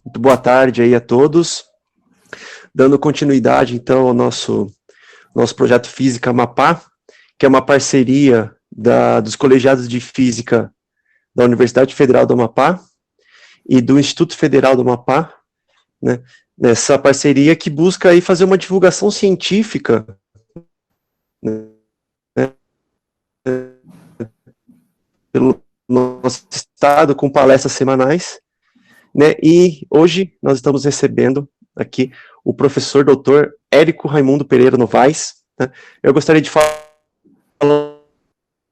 Muito boa tarde aí a todos. Dando continuidade, então, ao nosso projeto Física Amapá, que é uma parceria dos colegiados de Física da Universidade Federal do Amapá e do Instituto Federal do Amapá, né, nessa parceria que busca aí fazer uma divulgação científica, né, pelo nosso estado, com palestras semanais, né, e hoje nós estamos recebendo aqui o professor doutor Érico Raimundo Pereira Novaes, né. Eu gostaria de falar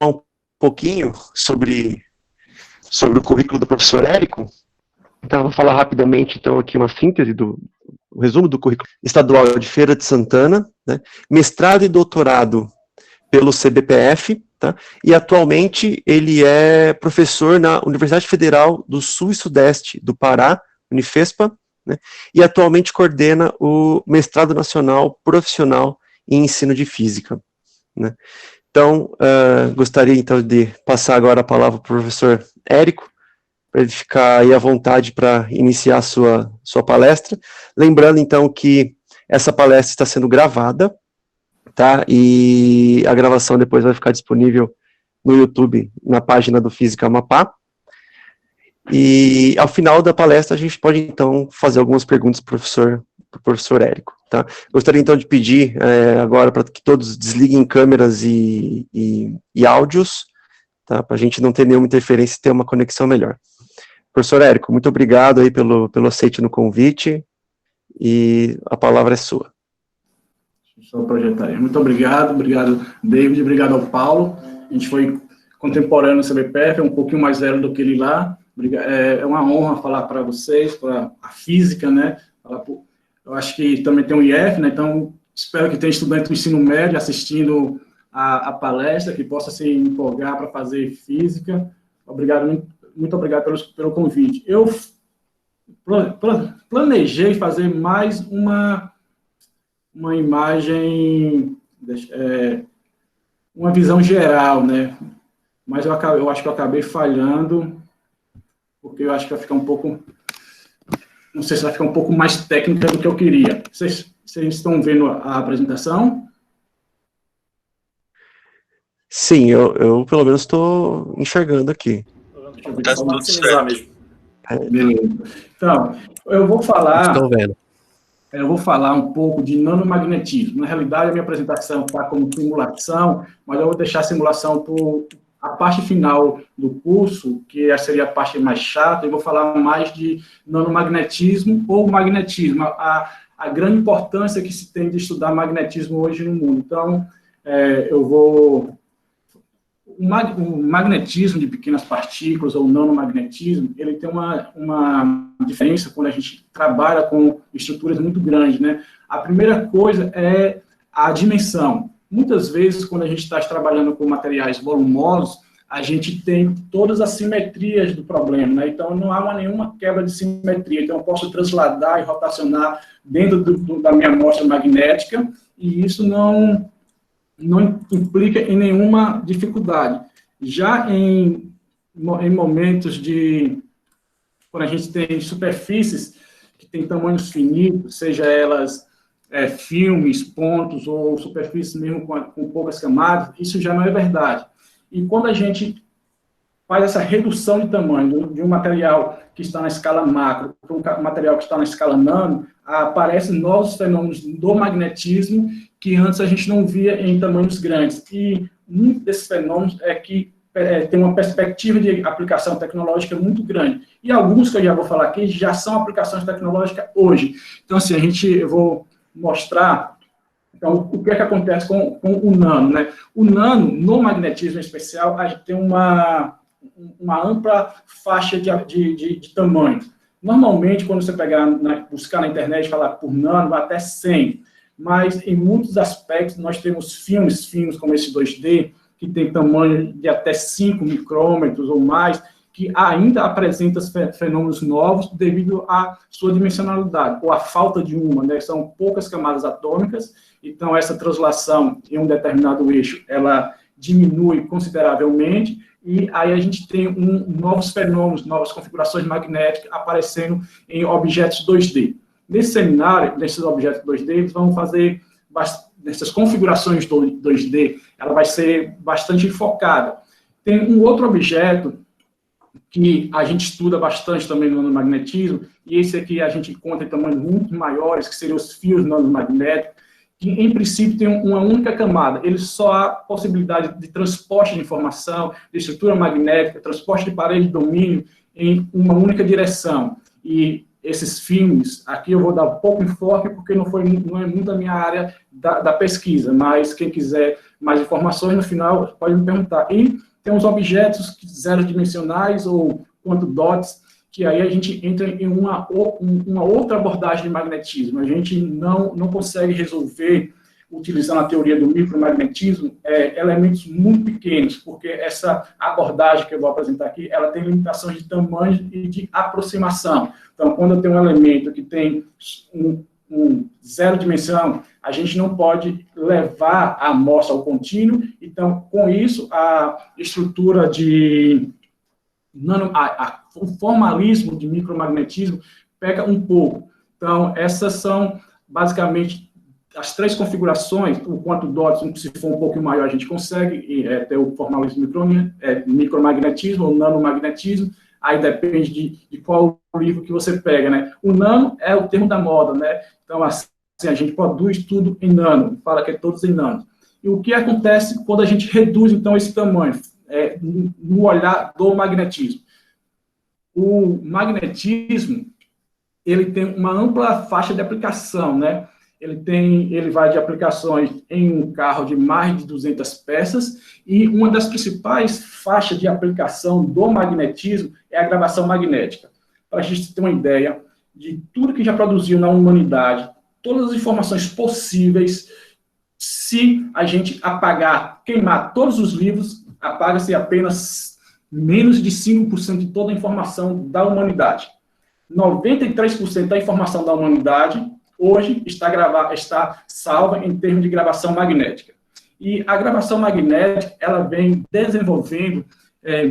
um pouquinho sobre o currículo do professor Érico. Então, eu vou falar rapidamente, então, aqui uma síntese o resumo do currículo estadual de Feira de Santana, né, mestrado e doutorado pelo CBPF, tá, e atualmente ele é professor na Universidade Federal do Sul e Sudeste do Pará, Unifespa, né, e atualmente coordena o mestrado nacional profissional em ensino de física, né. Então, gostaria então de passar agora a palavra para o professor Érico, para ele ficar aí à vontade para iniciar a sua palestra. Lembrando, então, que essa palestra está sendo gravada, tá? E a gravação depois vai ficar disponível no YouTube, na página do Física Amapá. E, ao final da palestra, a gente pode, então, fazer algumas perguntas para o professor Érico, tá? Gostaria, então, de pedir agora para que todos desliguem câmeras e áudios, tá? Para a gente não ter nenhuma interferência e ter uma conexão melhor. Professor Érico, muito obrigado aí pelo aceite no convite, e a palavra é sua. Deixa eu projetar aí. Muito obrigado, David, obrigado ao Paulo. A gente foi contemporâneo no CBPF, é um pouquinho mais velho do que ele lá. É uma honra falar para vocês, para a física, né? Eu acho que também tem o IF, né? Então, espero que tenha estudante do ensino médio assistindo a palestra, que possa se empolgar para fazer física. Muito obrigado pelo convite. Eu planejei fazer mais uma imagem, uma visão geral, né? Mas eu acho que eu acabei falhando, porque eu acho que vai ficar um pouco, não sei se vai ficar um pouco mais técnica do que eu queria. Vocês estão vendo a apresentação? Sim, eu pelo menos estou enxergando aqui. Tá tudo certo mesmo. Beleza. Então, eu vou falar um pouco de nanomagnetismo. Na realidade, a minha apresentação está como simulação, mas eu vou deixar a simulação para a parte final do curso, que seria a parte mais chata, e vou falar mais de nanomagnetismo ou magnetismo, a grande importância que se tem de estudar magnetismo hoje no mundo. Então, o magnetismo de pequenas partículas, ou nanomagnetismo, ele tem uma diferença quando a gente trabalha com estruturas muito grandes, né? A primeira coisa é a dimensão. Muitas vezes, quando a gente está trabalhando com materiais volumosos, a gente tem todas as simetrias do problema, né? Então, não há nenhuma quebra de simetria. Então, eu posso transladar e rotacionar dentro da minha amostra magnética, e isso não implica em nenhuma dificuldade. Já em momentos quando a gente tem superfícies que têm tamanhos finitos, seja elas filmes, pontos, ou superfícies mesmo com poucas camadas, isso já não é verdade. E quando a gente faz essa redução de tamanho de um material que está na escala macro para um material que está na escala nano, aparecem novos fenômenos do magnetismo que antes a gente não via em tamanhos grandes. E um desses fenômenos tem uma perspectiva de aplicação tecnológica muito grande. E alguns que eu já vou falar aqui já são aplicações tecnológicas hoje. Então, assim, eu vou mostrar então, o que é que acontece com o nano, né? O nano, no magnetismo em especial, a gente tem uma ampla faixa de tamanho. Normalmente, quando você buscar na internet e falar por nano, vai até 100. Mas, em muitos aspectos, nós temos filmes finos, como esse 2D, que tem tamanho de até 5 micrômetros ou mais, que ainda apresenta fenômenos novos devido à sua dimensionalidade, ou à falta de uma, né? São poucas camadas atômicas, então essa translação em um determinado eixo, ela diminui consideravelmente, e aí a gente tem novos fenômenos, novas configurações magnéticas aparecendo em objetos 2D. Nesse seminário, nesses objetos 2D, eles vão fazer nessas configurações 2D, ela vai ser bastante focada. Tem um outro objeto que a gente estuda bastante também no nanomagnetismo, e esse aqui a gente encontra em tamanhos muito maiores, que seriam os fios nanomagnéticos, que em princípio tem uma única camada. Ele só há possibilidade de transporte de informação, de estrutura magnética, transporte de parede de domínio em uma única direção. E esses filmes, aqui eu vou dar um pouco enfoque, porque não é muito a minha área da pesquisa, mas quem quiser mais informações, no final, pode me perguntar. E tem uns objetos zero dimensionais, ou quanto dots, que aí a gente entra em uma outra abordagem de magnetismo. A gente não consegue resolver, utilizando a teoria do micromagnetismo, elementos muito pequenos, porque essa abordagem que eu vou apresentar aqui, ela tem limitações de tamanho e de aproximação. Então, quando eu tenho um elemento que tem zero dimensão, a gente não pode levar a amostra ao contínuo. Então, com isso, a estrutura de o formalismo de micromagnetismo pega um pouco. Então, essas são basicamente as três configurações. O quanto dots, se for um pouco maior, a gente consegue ter o formalismo micromagnetismo ou nanomagnetismo. Aí depende de qual livro que você pega, né? O nano é o termo da moda, né? Então, assim, a gente produz tudo em nano, fala que é todos em nano. E o que acontece quando a gente reduz, então, esse tamanho? No olhar do magnetismo. O magnetismo, ele tem uma ampla faixa de aplicação, né? Ele vai de aplicações em um carro de mais de 200 peças, e uma das principais faixas de aplicação do magnetismo é a gravação magnética. Para a gente ter uma ideia de tudo que já produziu na humanidade, todas as informações possíveis, se a gente apagar, queimar todos os livros, apaga-se apenas menos de 5% de toda a informação da humanidade. 93% da informação da humanidade hoje está salva em termos de gravação magnética. E a gravação magnética, ela vem desenvolvendo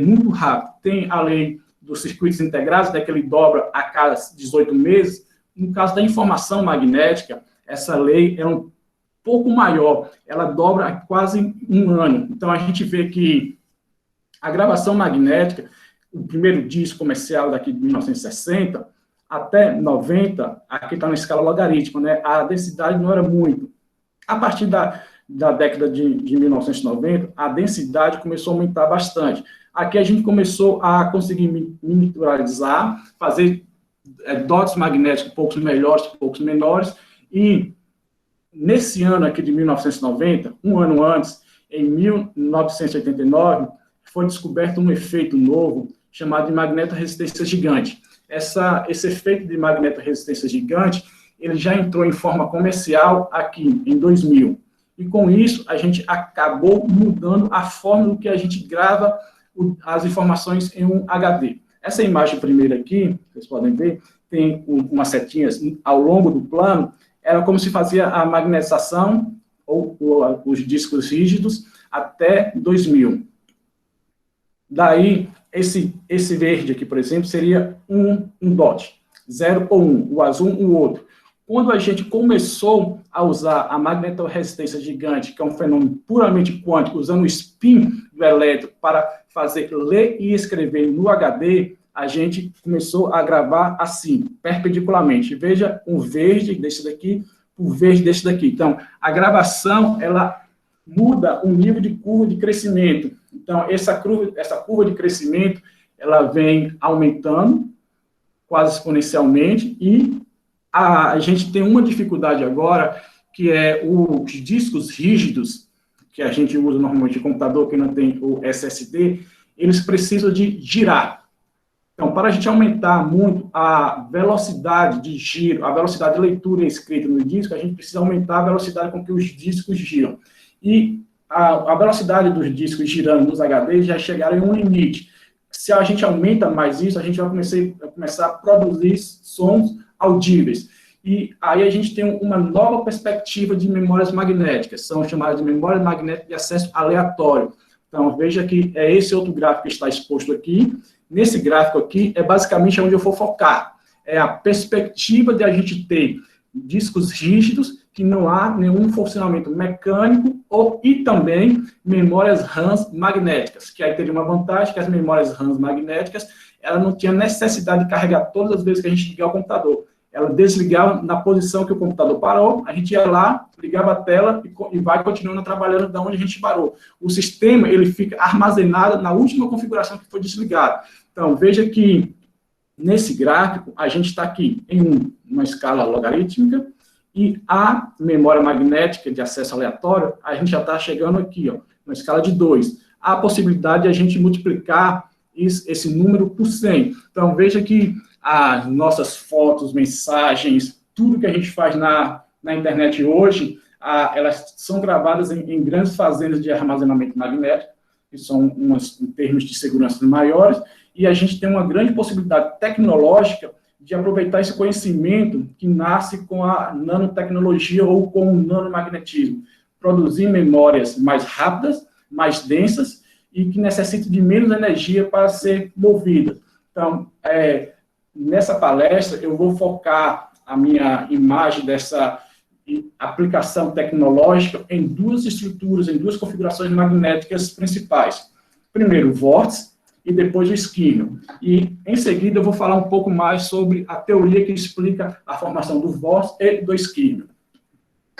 muito rápido. Tem a lei dos circuitos integrados, né, que ele dobra a cada 18 meses. No caso da informação magnética, essa lei é um pouco maior, ela dobra a quase um ano. Então, a gente vê que a gravação magnética, o primeiro disco comercial daqui de 1960, até 90, aqui está na escala logarítmica, né? A densidade não era muito. A partir da década de 1990, a densidade começou a aumentar bastante. Aqui a gente começou a conseguir miniaturizar, fazer dots magnéticos, poucos melhores, poucos menores, e nesse ano aqui de 1990, um ano antes, em 1989, foi descoberto um efeito novo chamado de magnetoresistência gigante. Esse efeito de magnetoresistência gigante, ele já entrou em forma comercial aqui em 2000. E com isso, a gente acabou mudando a forma do que a gente grava as informações em um HD. Essa imagem primeira aqui, vocês podem ver, tem umas setinhas ao longo do plano, era como se fazia a magnetização, ou os discos rígidos, até 2000. Daí, esse verde aqui, por exemplo, seria um dot, 0 ou 1, o azul, o outro. Quando a gente começou a usar a magnetoresistência gigante, que é um fenômeno puramente quântico, usando o spin do elétron para fazer ler e escrever no HD, a gente começou a gravar assim, perpendicularmente. Veja um verde desse daqui, o verde desse daqui. Então, a gravação, ela muda o nível de curva de crescimento. Então, essa curva de crescimento, ela vem aumentando quase exponencialmente, e a gente tem uma dificuldade agora, que é os discos rígidos, que a gente usa normalmente em computador, que não tem o SSD, eles precisam de girar. Então, para a gente aumentar muito a velocidade de giro, a velocidade de leitura e escrita no disco, a gente precisa aumentar a velocidade com que os discos giram. E a velocidade dos discos girando nos HDs já chegaram em um limite. Se a gente aumenta mais isso, a gente vai começar a produzir sons audíveis. E aí a gente tem uma nova perspectiva de memórias magnéticas, são chamadas de memórias magnéticas de acesso aleatório. Então, veja que é esse outro gráfico que está exposto aqui. Nesse gráfico aqui, é basicamente onde eu vou focar. É a perspectiva de a gente ter discos rígidos, que não há nenhum funcionamento mecânico, e também memórias RAMs magnéticas, que aí teria uma vantagem, que as memórias RAMs magnéticas, ela não tinha necessidade de carregar todas as vezes que a gente ligar o computador. Ela desligava na posição que o computador parou, a gente ia lá, ligava a tela e vai continuando trabalhando da onde a gente parou. O sistema, ele fica armazenado na última configuração que foi desligada. Então, veja que nesse gráfico, a gente está aqui em uma escala logarítmica, e a memória magnética de acesso aleatório, a gente já está chegando aqui, ó, na escala de 2. Há a possibilidade de a gente multiplicar esse número por 100. Então, veja que as nossas fotos, mensagens, tudo que a gente faz na internet hoje, elas são gravadas em grandes fazendas de armazenamento magnético, que são em termos de segurança maiores, e a gente tem uma grande possibilidade tecnológica de aproveitar esse conhecimento que nasce com a nanotecnologia ou com o nanomagnetismo, produzir memórias mais rápidas, mais densas e que necessitam de menos energia para ser movidas. Então, nessa palestra, eu vou focar a minha imagem dessa aplicação tecnológica em duas estruturas, em duas configurações magnéticas principais. Primeiro, o vórtice, e depois o esquirno. E, em seguida, eu vou falar um pouco mais sobre a teoria que explica a formação do vórtice e do esquirno.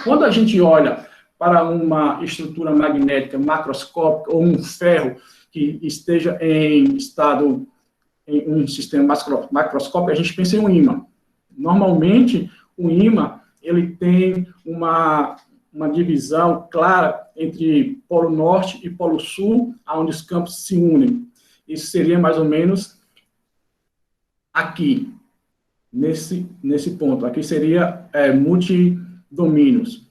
Quando a gente olha para uma estrutura magnética macroscópica ou um ferro que esteja em um sistema macroscópico, a gente pensa em um ímã. Normalmente, o ímã ele tem uma divisão clara entre polo norte e polo sul, onde os campos se unem. Isso seria mais ou menos aqui, nesse ponto. Aqui seria multidomínios.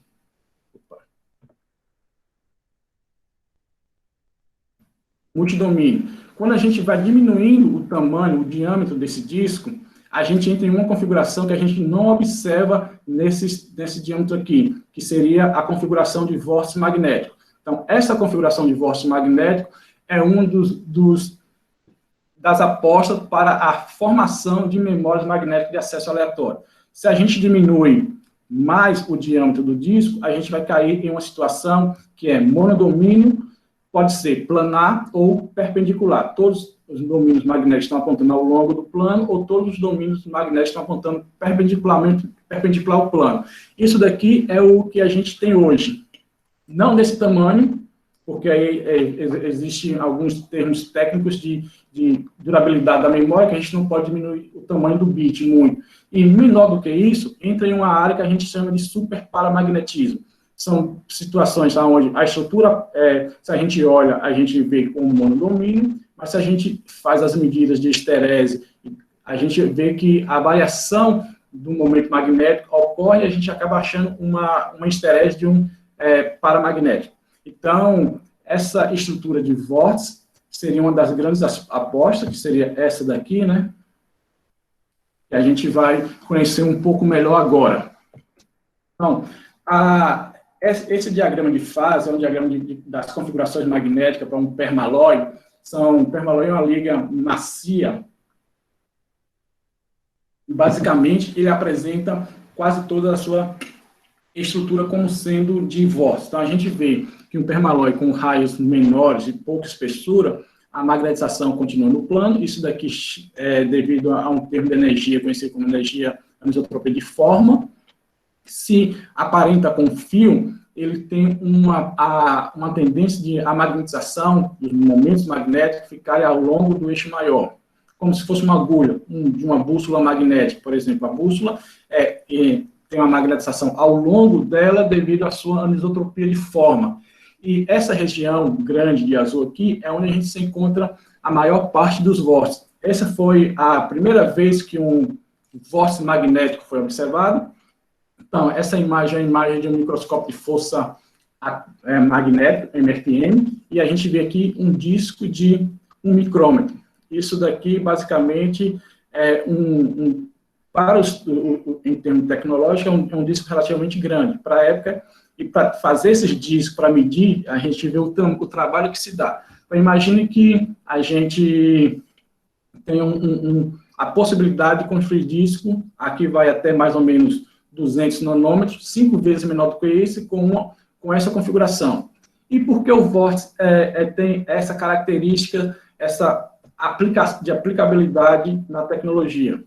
Multidomínio. Quando a gente vai diminuindo o tamanho, o diâmetro desse disco, a gente entra em uma configuração que a gente não observa nesse diâmetro aqui, que seria a configuração de vórtice magnético. Então, essa configuração de vórtice magnético é um das apostas para a formação de memórias magnéticas de acesso aleatório. Se a gente diminui mais o diâmetro do disco, a gente vai cair em uma situação que é monodomínio, pode ser planar ou perpendicular. Todos os domínios magnéticos estão apontando ao longo do plano, ou todos os domínios magnéticos estão apontando perpendicular ao plano. Isso daqui é o que a gente tem hoje. Não desse tamanho, porque aí existem alguns termos técnicos de durabilidade da memória, que a gente não pode diminuir o tamanho do bit muito. E menor do que isso, entra em uma área que a gente chama de superparamagnetismo. São situações onde a estrutura, se a gente olha, a gente vê como monodomínio, mas se a gente faz as medidas de esterese, a gente vê que a variação do momento magnético ocorre e a gente acaba achando uma esterese de um paramagnético. Então, essa estrutura de vórtice seria uma das grandes apostas, que seria essa daqui, né? Que a gente vai conhecer um pouco melhor agora. Então, esse diagrama de fase é um diagrama das configurações magnéticas para um permalói. Permalói é uma liga macia. Basicamente, ele apresenta quase toda a sua estrutura como sendo de vórtice. Então, a gente vê que um permalói com raios menores e pouca espessura, a magnetização continua no plano. Isso daqui é devido a um termo de energia conhecido como energia anisotropia de forma. Se aparenta com fio, ele tem uma tendência de a magnetização dos momentos magnéticos ficarem ao longo do eixo maior, como se fosse uma agulha de uma bússola magnética, por exemplo. A bússola tem uma magnetização ao longo dela devido à sua anisotropia de forma. E essa região grande de azul aqui é onde a gente se encontra a maior parte dos vórtices. Essa foi a primeira vez que um vórtice magnético foi observado. Então, essa imagem é a imagem de um microscópio de força magnética, MFM, e a gente vê aqui um disco de 1 micrômetro. Isso daqui, basicamente, é em termos tecnológicos, é um disco relativamente grande. Para a época, e para fazer esses discos, para medir, a gente vê o trabalho que se dá. Então, imagine que a gente tem a possibilidade de construir disco, aqui vai até mais ou menos 200 nanômetros, 5 vezes menor do que esse, com essa configuração. E por que o vórtice tem essa característica, de aplicabilidade na tecnologia?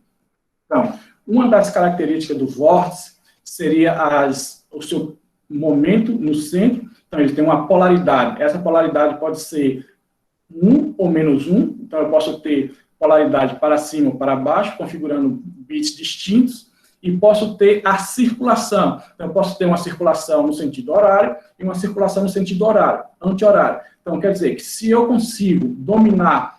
Então, uma das características do vórtice seria o seu momento no centro. Então, ele tem uma polaridade. Essa polaridade pode ser 1 ou menos 1. Então, eu posso ter polaridade para cima ou para baixo, configurando bits distintos. E posso ter a circulação. Então, eu posso ter uma circulação no sentido horário e uma circulação no sentido anti-horário. Então, quer dizer que se eu consigo dominar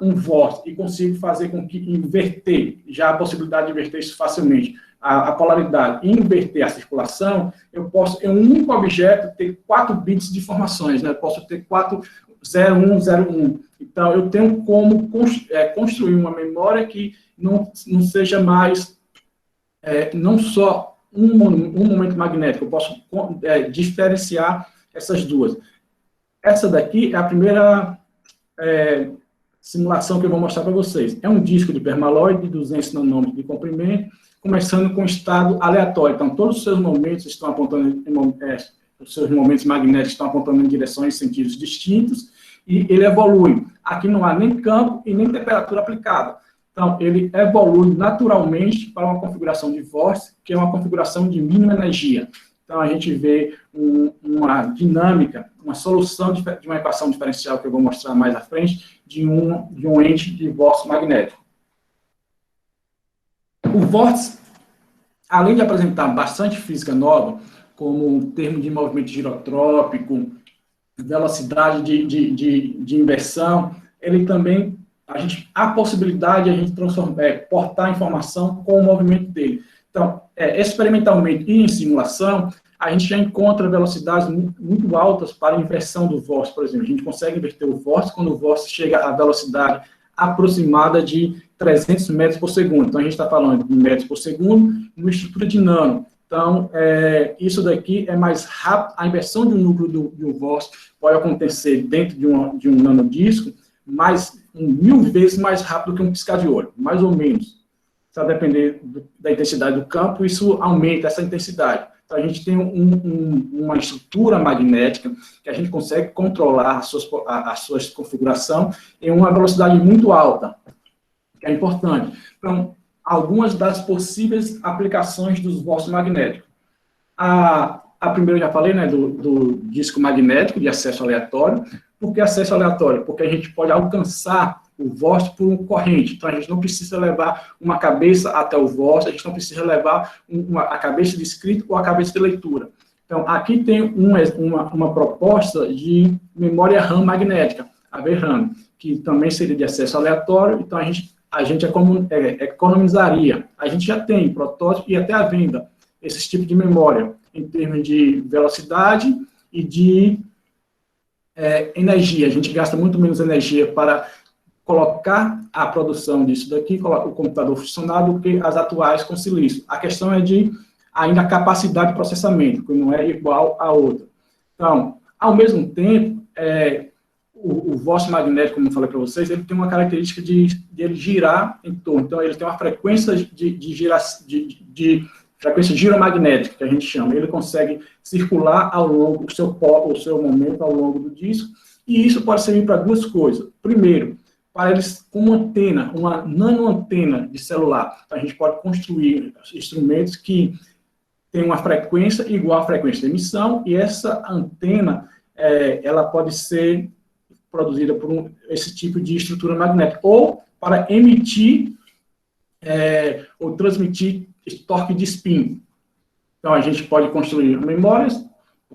um vórtice e consigo fazer com que inverter, já a possibilidade de inverter isso facilmente, a polaridade e inverter a circulação, eu posso, em um único objeto, ter 4 bits de informações, né? Eu posso ter 0101. Então, eu tenho como construir uma memória que não seja mais, não só um momento magnético, eu posso diferenciar essas duas. Essa daqui é a primeira simulação que eu vou mostrar para vocês. É um disco de permaloide de 200 nanômetros de comprimento, começando com estado aleatório. Então, todos os seus momentos estão apontando, os seus momentos magnéticos estão apontando em direções e sentidos distintos, e ele evolui. Aqui não há nem campo e nem temperatura aplicada. Então, ele evolui naturalmente para uma configuração de vórtice, que é uma configuração de mínima energia. Então, a gente vê uma dinâmica, uma solução de uma equação diferencial, que eu vou mostrar mais à frente, de um ente de vórtice magnético. O vórtice, além de apresentar bastante física nova, como um termo de movimento girotrópico, velocidade de inversão, ele também, a possibilidade de a gente portar a informação com o movimento dele. Então, experimentalmente e em simulação, a gente já encontra velocidades muito altas para a inversão do vórtice, por exemplo. A gente consegue inverter o vórtice quando o vórtice chega à velocidade aproximada de 300 metros por segundo. Então, a gente está falando de metros por segundo, numa estrutura de nano. Então, isso daqui é mais rápido. A inversão de um núcleo de um vórtice pode acontecer dentro de um nanodisco, mais 1000 vezes mais rápido que um piscar de olho, mais ou menos. Se depender da intensidade do campo, isso aumenta essa intensidade. Então, a gente tem uma estrutura magnética que a gente consegue controlar a sua configuração em uma velocidade muito alta, que é importante. Então, algumas das possíveis aplicações dos vórtices magnéticos. A primeira eu já falei, né, do disco magnético de acesso aleatório. Por que acesso aleatório? Porque a gente pode alcançar o vórtice por uma corrente. Então, a gente não precisa levar uma cabeça até o vórtice, a gente não precisa levar a cabeça de escrita ou a cabeça de leitura. Então, aqui tem uma proposta de memória RAM magnética, a VRAM, que também seria de acesso aleatório. Então, a gente economizaria. A gente já tem protótipo e até a venda esse tipo de memória, em termos de velocidade e de energia. A gente gasta muito menos energia para colocar a produção disso daqui, o computador funcionar, do que as atuais com silício. A questão é de ainda a capacidade de processamento, que não é igual a outra. Então, ao mesmo tempo, o vórtice magnético, como eu falei para vocês, ele tem uma característica de ele girar em torno. Então, ele tem uma frequência de frequência giromagnética, que a gente chama. Ele consegue circular ao longo o seu momento ao longo do disco, e isso pode servir para duas coisas. Primeiro, para eles com uma antena, uma nanoantena de celular. Então, a gente pode construir instrumentos que têm uma frequência igual à frequência de emissão, e essa antena, ela pode ser produzida por esse tipo de estrutura magnética, ou para emitir ou transmitir torque de spin. Então, a gente pode construir memórias,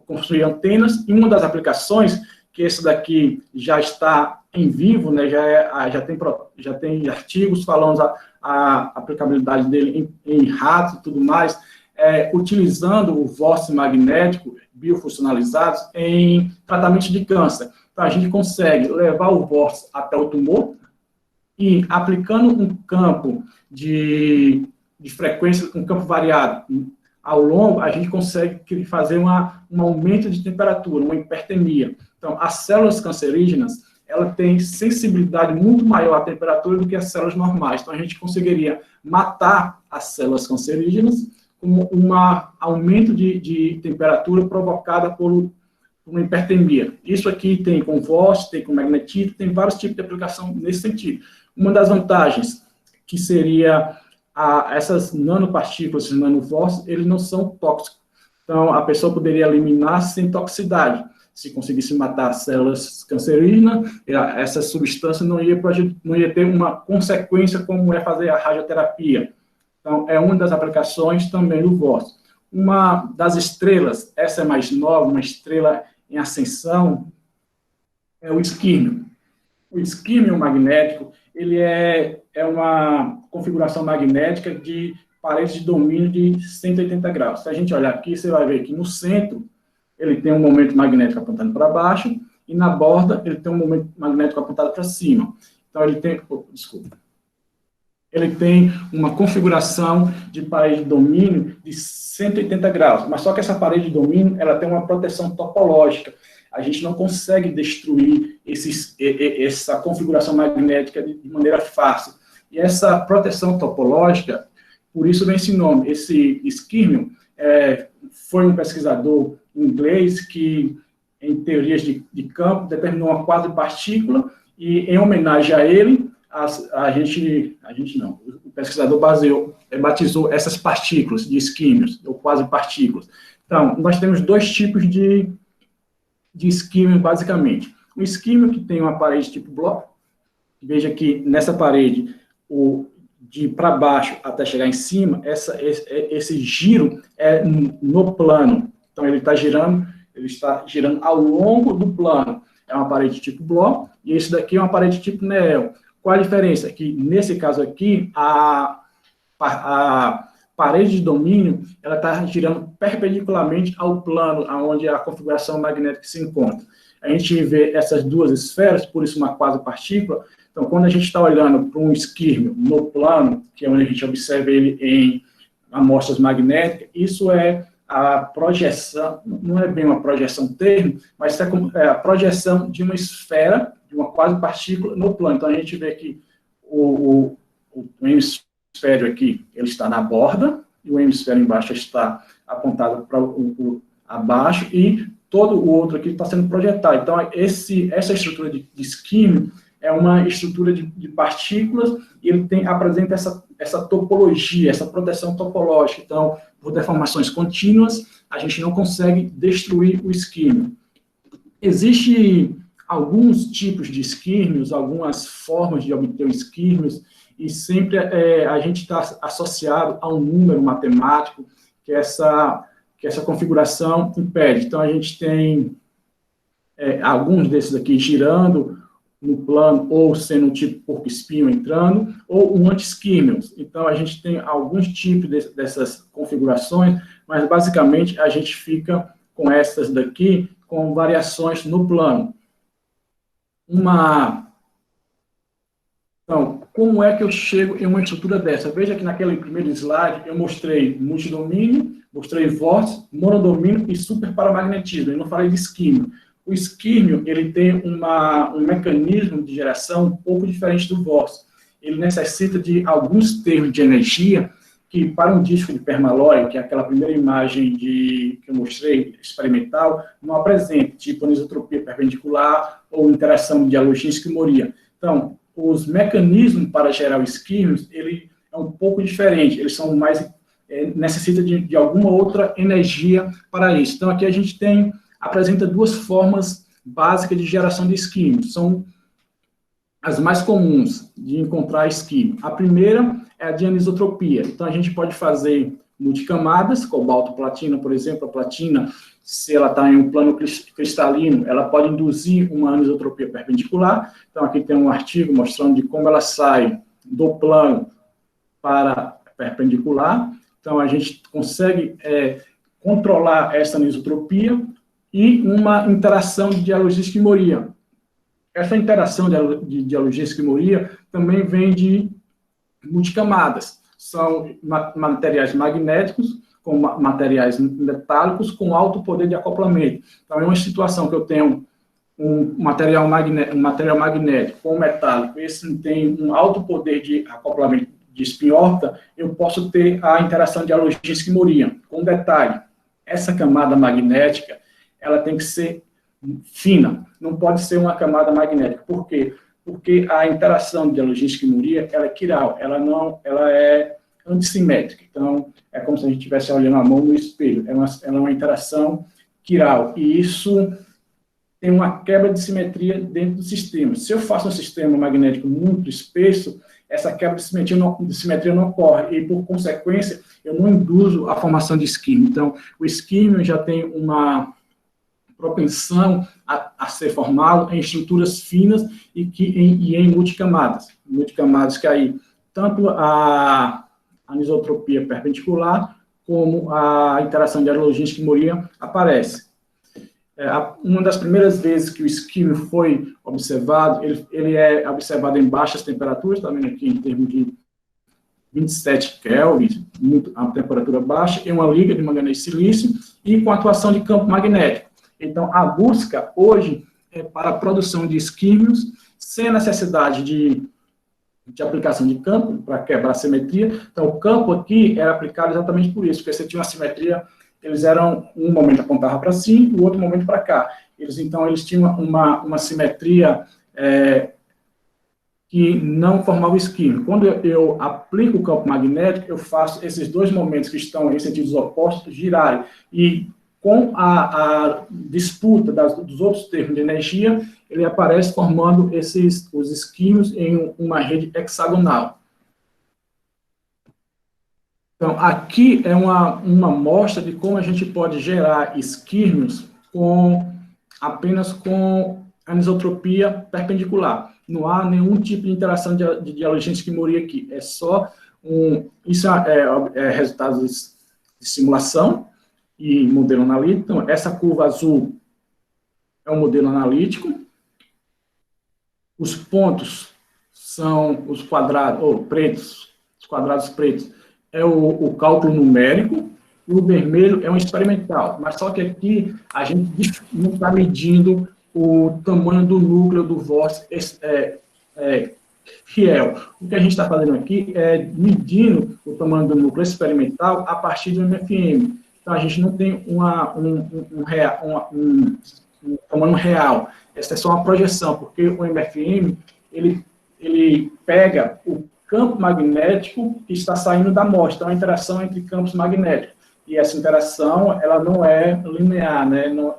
construir antenas, e uma das aplicações, que esse daqui já está em vivo, né, já tem artigos falando a aplicabilidade dele em ratos e tudo mais, utilizando o vórtice magnético biofuncionalizados em tratamento de câncer. Então, a gente consegue levar o vórtice até o tumor, E aplicando um campo de frequência, um campo variado ao longo, a gente consegue fazer um aumento de temperatura, uma hipertermia. Então, as células cancerígenas, ela tem sensibilidade muito maior à temperatura do que as células normais. Então, a gente conseguiria matar as células cancerígenas com um aumento de temperatura provocada por uma hipertermia. Isso aqui tem com VOS, tem com magnetismo, tem vários tipos de aplicação nesse sentido. Uma das vantagens, que seria essas nanopartículas, esses nanovós, eles não são tóxicos. Então, a pessoa poderia eliminar sem toxicidade. Se conseguisse matar as células cancerígenas, essa substância não ia ter uma consequência como é fazer a radioterapia. Então, é uma das aplicações também do VOS. Uma das estrelas, essa é mais nova, uma estrela em ascensão, é o isquímio. O isquímio magnético, ele é uma configuração magnética de parede de domínio de 180 graus. Se a gente olhar aqui, você vai ver que no centro ele tem um momento magnético apontando para baixo e na borda ele tem um momento magnético apontado para cima. Então ele tem, ele tem uma configuração de parede de domínio de 180 graus, mas só que essa parede de domínio ela tem uma proteção topológica. A gente não consegue destruir essa configuração magnética de maneira fácil. E essa proteção topológica, por isso vem esse nome. Esse isquímio foi um pesquisador inglês que, em teorias de campo, determinou uma quase-partícula e, em homenagem a ele, o pesquisador batizou essas partículas de isquímios, ou quase-partículas. Então, nós temos dois tipos de isquímio, basicamente. O isquímio que tem uma parede tipo bloco, veja que nessa parede, de para baixo até chegar em cima, esse giro é no plano. Então, ele está girando ao longo do plano. É uma parede tipo bloco, e esse daqui é uma parede tipo Néel. Qual a diferença? Que, nesse caso aqui, a parede de domínio, ela está girando perpendicularmente ao plano, onde a configuração magnética se encontra. A gente vê essas duas esferas, por isso uma quase-partícula. Então, quando a gente está olhando para um isquímio no plano, que é onde a gente observa ele em amostras magnéticas, isso é a projeção, não é bem uma projeção termo, mas é a projeção de uma esfera, de uma quase-partícula no plano. Então, a gente vê que o hemisfério aqui, ele está na borda, e o hemisfério embaixo está apontado para abaixo, e todo o outro aqui está sendo projetado. Então, essa estrutura de isquímio é uma estrutura de partículas, e ele apresenta essa topologia, essa proteção topológica. Então, por deformações contínuas, a gente não consegue destruir o isquímio. Existem alguns tipos de isquímios, algumas formas de obter isquímios, e sempre a gente está associado a um número matemático que essa configuração impede. Então, a gente tem alguns desses aqui girando no plano, ou sendo um tipo porco-espinho entrando, ou um anti-isquímio. Então, a gente tem alguns tipos dessas configurações, mas, basicamente, a gente fica com essas daqui, com variações no plano. Então, como é que eu chego em uma estrutura dessa? Veja que naquele primeiro slide eu mostrei multidomínio, mostrei vórtice, monodomínio e superparamagnetismo. Eu não falei de isquímio. O isquímio, ele tem um mecanismo de geração um pouco diferente do vórtice. Ele necessita de alguns termos de energia que, para um disco de permalói, que é aquela primeira imagem que eu mostrei, experimental, não apresenta, tipo anisotropia perpendicular ou interação de dialogia e esquimoria. Então, os mecanismos para gerar o isquímio, ele é um pouco diferente, eles são mais, necessita de alguma outra energia para isso. Então, aqui a gente apresenta duas formas básicas de geração de isquímio, são as mais comuns de encontrar isquímio. A primeira é a de anisotropia, então a gente pode fazer multicamadas, cobalto, platina, por exemplo, a platina, se ela está em um plano cristalino, ela pode induzir uma anisotropia perpendicular. Então, aqui tem um artigo mostrando de como ela sai do plano para perpendicular. Então, a gente consegue controlar essa anisotropia e uma interação de dialogia e esquimoria. essa interação de dialogia e esquimoria também vem de multicamadas. São materiais magnéticos com materiais metálicos com alto poder de acoplamento. Então, é uma situação que eu tenho um material magnético com metálico, esse tem um alto poder de acoplamento de spin-órbita, eu posso ter a interação de dialogia e esquimoria. Com detalhe, essa camada magnética, ela tem que ser fina, não pode ser uma camada magnética. Por quê? Porque a interação de dialogia e esquimoria, ela é quiral, ela é antissimétrica. Então, é como se a gente estivesse olhando a mão no espelho. Ela é uma interação quiral. E isso tem uma quebra de simetria dentro do sistema. Se eu faço um sistema magnético muito espesso, essa quebra de simetria não ocorre. E, por consequência, eu não induzo a formação de esquímio. Então, o esquímio já tem uma propensão a ser formado em estruturas finas e em multicamadas. Multicamadas que aí, tanto a anisotropia perpendicular, como a interação de dialogia e esquimoria aparece. Uma das primeiras vezes que o esquímio foi observado, ele é observado em baixas temperaturas, está vendo aqui em termos de 27 Kelvin, a temperatura baixa, em uma liga de manganês e silício, e com atuação de campo magnético. Então, a busca hoje é para a produção de esquímios, sem necessidade de aplicação de campo, para quebrar a simetria. Então, o campo aqui era aplicado exatamente por isso, porque você tinha uma simetria, eles eram, um momento apontava para cima, o outro momento para cá. Então, eles tinham uma simetria que não formava o esquímio. Quando eu aplico o campo magnético, eu faço esses dois momentos que estão em sentidos opostos girarem. E com a disputa dos outros termos de energia, ele aparece formando os esquímios em uma rede hexagonal. Então, aqui é uma amostra de como a gente pode gerar esquímios apenas com anisotropia perpendicular. Não há nenhum tipo de interação de dialogia e esquimoria aqui. É só isso é resultados de simulação e modelo analítico. Então, essa curva azul é um modelo analítico. Os pontos são os quadrados, ou pretos, os quadrados pretos, é o cálculo numérico, e o vermelho é um experimental. Mas só que aqui a gente não está medindo o tamanho do núcleo do vórtice fiel. O que a gente está fazendo aqui é medindo o tamanho do núcleo experimental a partir do MFM. Então, a gente não tem um tamanho real. Essa é só uma projeção, porque o MFM, ele pega o campo magnético que está saindo da amostra. Então, a interação entre campos magnéticos. E essa interação, ela não é linear, né? Não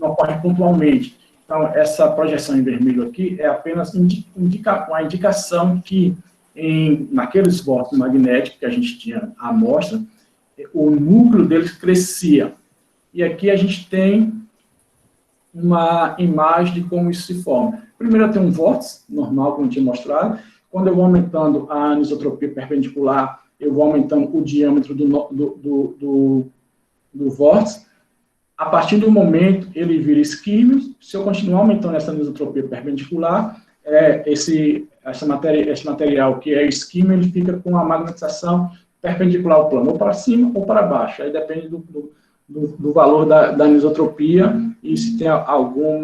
ocorre pontualmente. Então, essa projeção em vermelho aqui é apenas uma indicação que, naqueles vórtices magnéticos que a gente tinha a amostra, o núcleo deles crescia. E aqui a gente tem uma imagem de como isso se forma. Primeiro eu tenho um vórtice normal, como eu tinha mostrado. Quando eu vou aumentando a anisotropia perpendicular, eu vou aumentando o diâmetro do vórtice. A partir do momento, ele vira esquímio. Se eu continuar aumentando essa anisotropia perpendicular, esse material que é esquímio, ele fica com a magnetização perpendicular ao plano, ou para cima ou para baixo. Aí depende do valor da anisotropia e se tem algum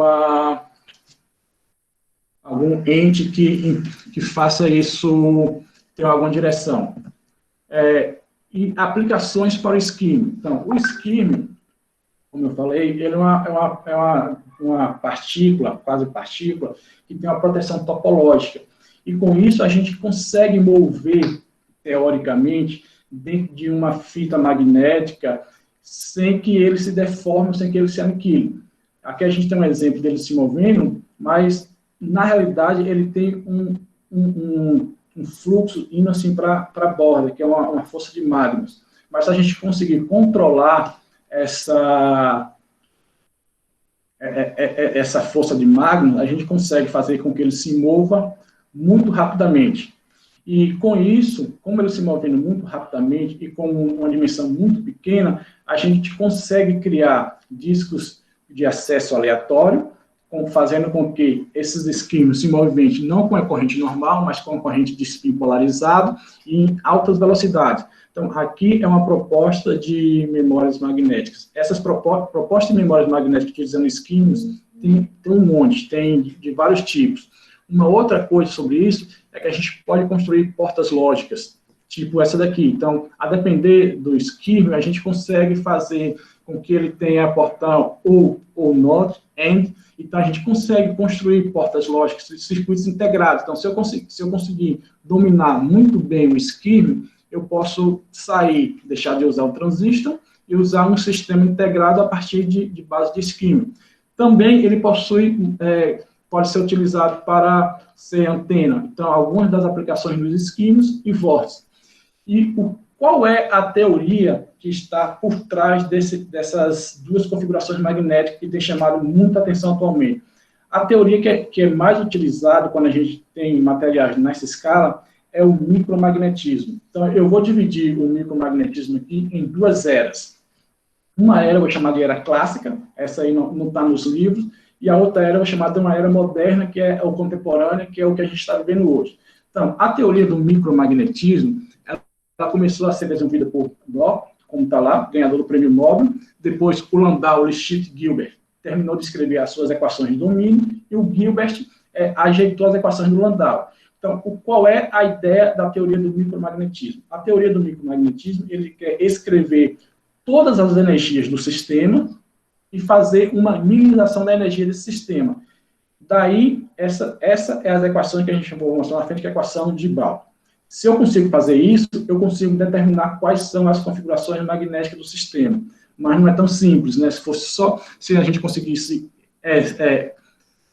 ente que faça isso ter alguma direção. E aplicações para o esquímio. Então, o esquímio, como eu falei, ele é uma partícula, quase partícula, que tem uma proteção topológica. E com isso a gente consegue mover, teoricamente, dentro de uma fita magnética, sem que ele se deforme, sem que ele se aniquile. Aqui a gente tem um exemplo dele se movendo, mas, na realidade, ele tem um fluxo indo assim para a borda, que é uma força de Magnus. Mas se a gente conseguir controlar essa força de Magnus, a gente consegue fazer com que ele se mova muito rapidamente. E com isso, como ele se movendo muito rapidamente e com uma dimensão muito pequena, a gente consegue criar discos de acesso aleatório fazendo com que esses esquímios se movimentem não com a corrente normal, mas com a corrente de spin polarizado e em altas velocidades. Então, aqui é uma proposta de memórias magnéticas. Essas propostas de memórias magnéticas utilizando esquímios tem um monte, tem de vários tipos. Uma outra coisa sobre isso é que a gente pode construir portas lógicas, tipo essa daqui. Então, a depender do esquímio, a gente consegue fazer com que ele tenha portão ou not, and. Então, a gente consegue construir portas lógicas, circuitos integrados. Então, se eu conseguir dominar muito bem o esquímio, eu posso sair, deixar de usar o transistor e usar um sistema integrado a partir de base de esquímio. Também ele pode ser utilizado para ser antena. Então, algumas das aplicações dos esquímios e vórtices. E qual é a teoria que está por trás dessas duas configurações magnéticas que tem chamado muita atenção atualmente? A teoria que é mais utilizada quando a gente tem materiais nessa escala é o micromagnetismo. Então, eu vou dividir o micromagnetismo aqui em duas eras. Uma era eu vou chamar de era clássica, essa aí não está nos livros, e a outra era eu vou chamar de uma era moderna, que é o contemporânea, que é o que a gente está vivendo hoje. Então, a teoria do micromagnetismo, ela começou a ser desenvolvida por Bloch, como está lá, ganhador do prêmio Nobel. Depois, o Landau, Lipschitz e Gilbert terminou de escrever as suas equações de domínio, e o Gilbert ajeitou as equações do Landau. Então, qual é a ideia da teoria do micromagnetismo? A teoria do micromagnetismo, ele quer escrever todas as energias do sistema e fazer uma minimização da energia desse sistema. Daí, essa é as equações que a gente vai mostrar na frente, que é a equação de Brown. Se eu consigo fazer isso, eu consigo determinar quais são as configurações magnéticas do sistema. Mas não é tão simples, né? Se a gente conseguisse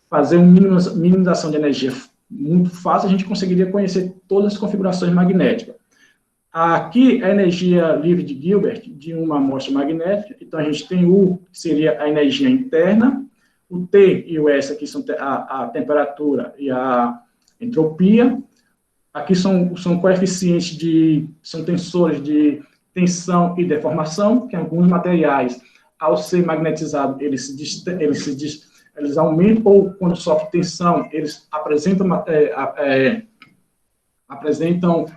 fazer uma minimização de energia muito fácil, a gente conseguiria conhecer todas as configurações magnéticas. Aqui, a energia livre de Gilbert, de uma amostra magnética. Então, a gente tem U, que seria a energia interna. O T e o S aqui são a temperatura e a entropia. Aqui são coeficientes são tensores de tensão e deformação, que alguns materiais, ao ser magnetizado, eles aumentam, ou quando sofrem tensão, eles apresentam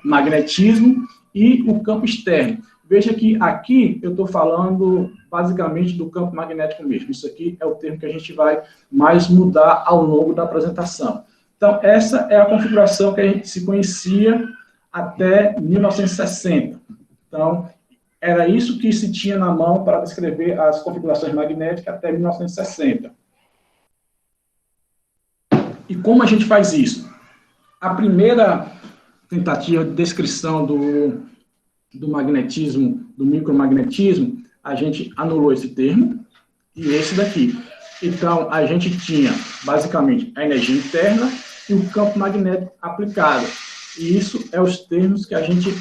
magnetismo. E o campo externo. Veja que aqui eu estou falando basicamente do campo magnético mesmo. Isso aqui é o termo que a gente vai mais mudar ao longo da apresentação. Então, essa é a configuração que a gente se conhecia até 1960. Então, era isso que se tinha na mão para descrever as configurações magnéticas até 1960. E como a gente faz isso? A primeira tentativa de descrição do magnetismo, do micromagnetismo, a gente anulou esse termo e esse daqui. Então, a gente tinha, basicamente, a energia interna e o campo magnético aplicado. E isso é os termos que a gente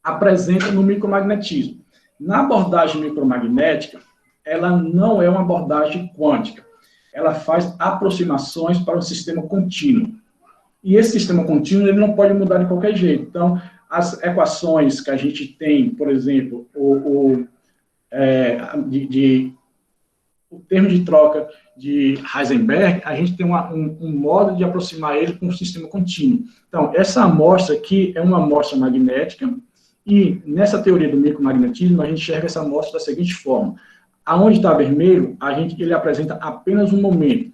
apresenta no micromagnetismo. Na abordagem micromagnética, ela não é uma abordagem quântica. Ela faz aproximações para um sistema contínuo. E esse sistema contínuo ele não pode mudar de qualquer jeito. Então, as equações que a gente tem, por exemplo, o termo de troca de Heisenberg, a gente tem um modo de aproximar ele com o sistema contínuo. Então, essa amostra aqui é uma amostra magnética, e nessa teoria do micromagnetismo, a gente enxerga essa amostra da seguinte forma. Aonde está vermelho, ele apresenta apenas um momento,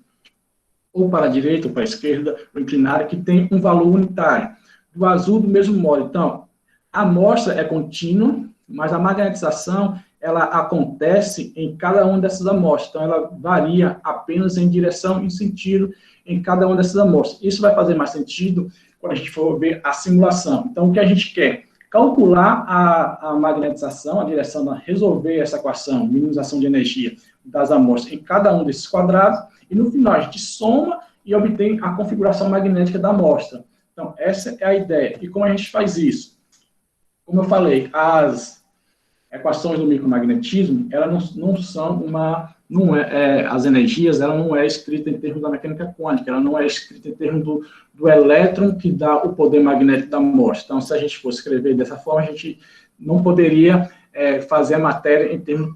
ou para a direita, ou para a esquerda, ou inclinada, que tem um valor unitário. Do azul, do mesmo modo. Então, a amostra é contínua, mas a magnetização, ela acontece em cada uma dessas amostras. Então, ela varia apenas em direção e sentido em cada uma dessas amostras. Isso vai fazer mais sentido quando a gente for ver a simulação. Então, o que a gente quer? Calcular a magnetização, a direção, resolver essa equação, minimização de energia das amostras em cada um desses quadrados, e no final a gente soma e obtém a configuração magnética da amostra. Então, essa é a ideia. E como a gente faz isso? Como eu falei, as equações do micromagnetismo, elas não são as energias, ela não é escrita em termos da mecânica quântica, ela não é escrita em termos do elétron que dá o poder magnético da amostra. Então, se a gente fosse escrever dessa forma, a gente não poderia fazer a matéria em termos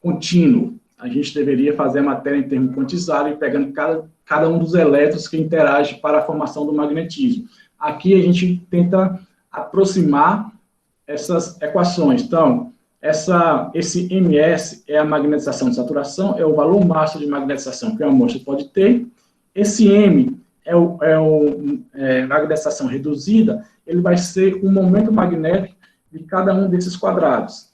contínuo. a gente deveria fazer a matéria em termo quantizado e pegando cada um dos elétrons que interage para a formação do magnetismo. Aqui a gente tenta aproximar essas equações. Então, esse MS é a magnetização de saturação, é o valor máximo de magnetização que uma amostra pode ter. Esse M é magnetização reduzida, ele vai ser o momento magnético de cada um desses quadrados.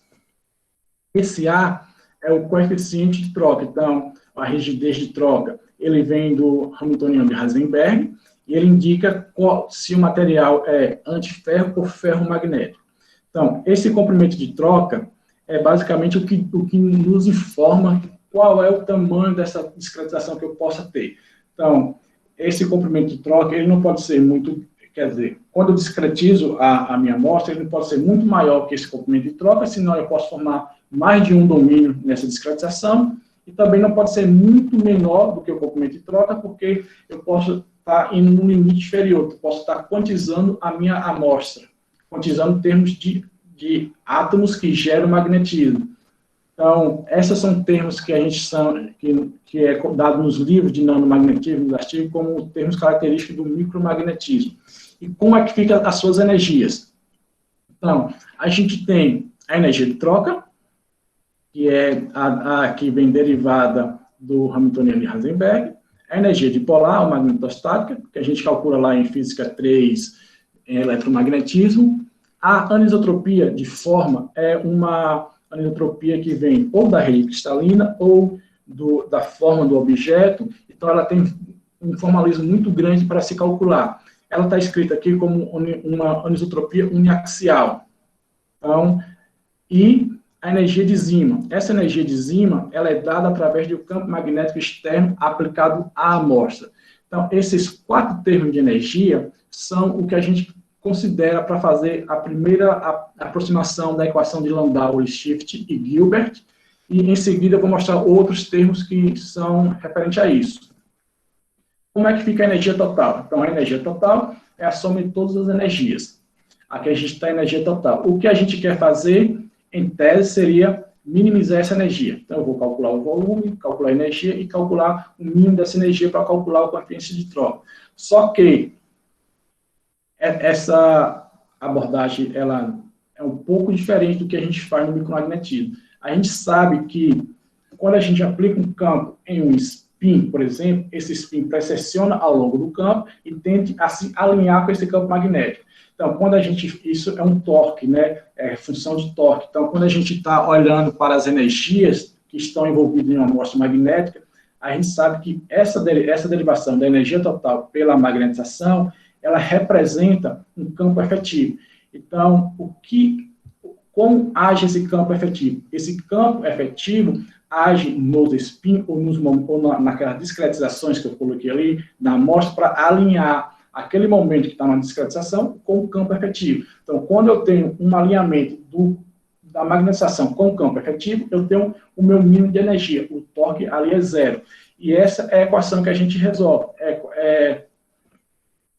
Esse A é o coeficiente de troca, então, a rigidez de troca, ele vem do Hamiltoniano de Heisenberg, e ele indica se o material é antiferro ou ferromagnético. Então, esse comprimento de troca é basicamente o que nos informa qual é o tamanho dessa discretização que eu possa ter. Então, esse comprimento de troca, ele não pode ser muito, quer dizer, quando eu discretizo a minha amostra, ele não pode ser muito maior que esse comprimento de troca, senão eu posso formar mais de um domínio nessa discretização, e também não pode ser muito menor do que o comprimento de troca, porque eu posso estar indo num limite inferior, eu posso estar quantizando a minha amostra, quantizando em termos de átomos que geram magnetismo. Então, esses são termos que a gente que é dado nos livros de nanomagnetismo, nos artigos, como termos característicos do micromagnetismo. E como é que ficam as suas energias? Então, a gente tem a energia de troca, que é a que vem derivada do Hamiltoniano de Heisenberg, a energia dipolar, ou magnetostática, que a gente calcula lá em Física 3, em eletromagnetismo. A anisotropia de forma é uma anisotropia que vem ou da rede cristalina ou da forma do objeto, então ela tem um formalismo muito grande para se calcular. Ela está escrita aqui como uma anisotropia uniaxial. Então, e a energia de Zeeman. Essa energia de Zeeman, ela é dada através do campo magnético externo aplicado à amostra. Então, esses 4 termos de energia são o que a gente considera para fazer a primeira aproximação da equação de Landau, Lifshitz e Gilbert, e em seguida eu vou mostrar outros termos que são referentes a isso. Como é que fica a energia total? Então, a energia total é a soma de todas as energias. Aqui a gente está a energia total. O que a gente quer fazer, em tese, seria minimizar essa energia. Então, eu vou calcular o volume, calcular a energia e calcular o mínimo dessa energia para calcular o coeficiente de troca. Só que essa abordagem ela é um pouco diferente do que a gente faz no micromagnetismo. A gente sabe que quando a gente aplica um campo em um spin, por exemplo, esse spin precessiona ao longo do campo e tende a se alinhar com esse campo magnético. Então, quando a gente... Isso é um torque, né? É função de torque. Então, quando a gente está olhando para as energias que estão envolvidas em uma amostra magnética, a gente sabe que essa derivação da energia total pela magnetização, ela representa um campo efetivo. Então, como age esse campo efetivo? Esse campo efetivo age nos spin ou naquelas discretizações que eu coloquei ali, na amostra, para alinhar aquele momento que está na discretização com o campo efetivo. Então, quando eu tenho um alinhamento da magnetização com o campo efetivo, eu tenho o meu mínimo de energia, o torque ali é 0. E essa é a equação que a gente resolve,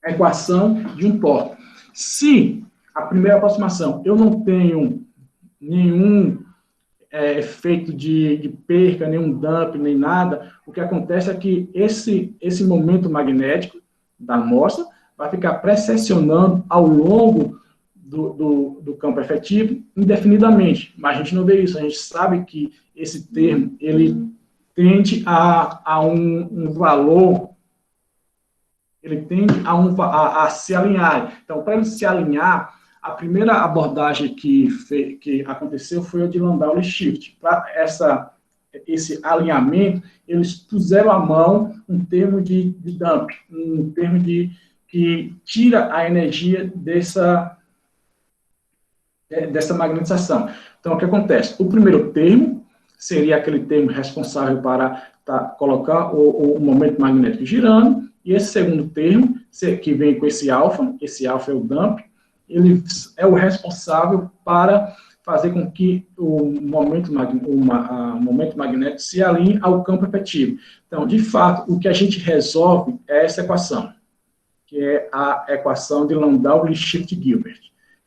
a equação de um torque. Se a primeira aproximação eu não tenho nenhum efeito de perca, nenhum dump, nem nada, o que acontece é que esse momento magnético da amostra vai ficar precessionando ao longo do campo efetivo indefinidamente. Mas a gente não vê isso, a gente sabe que esse termo ele tende a um valor, ele tende a se alinhar. Então, para ele se alinhar, a primeira abordagem que aconteceu foi a de Landau-Lifshitz. Para esse alinhamento, eles puseram à mão um termo de dump, um termo que tira a energia dessa magnetização. Então, o que acontece? O primeiro termo seria aquele termo responsável para colocar o momento magnético girando, e esse segundo termo, que vem com esse alfa é o dump, ele é o responsável para fazer com que o momento magnético se alinhe ao campo efetivo. Então, de fato, o que a gente resolve é essa equação, que é a equação de Landau-Lifshitz-Gilbert.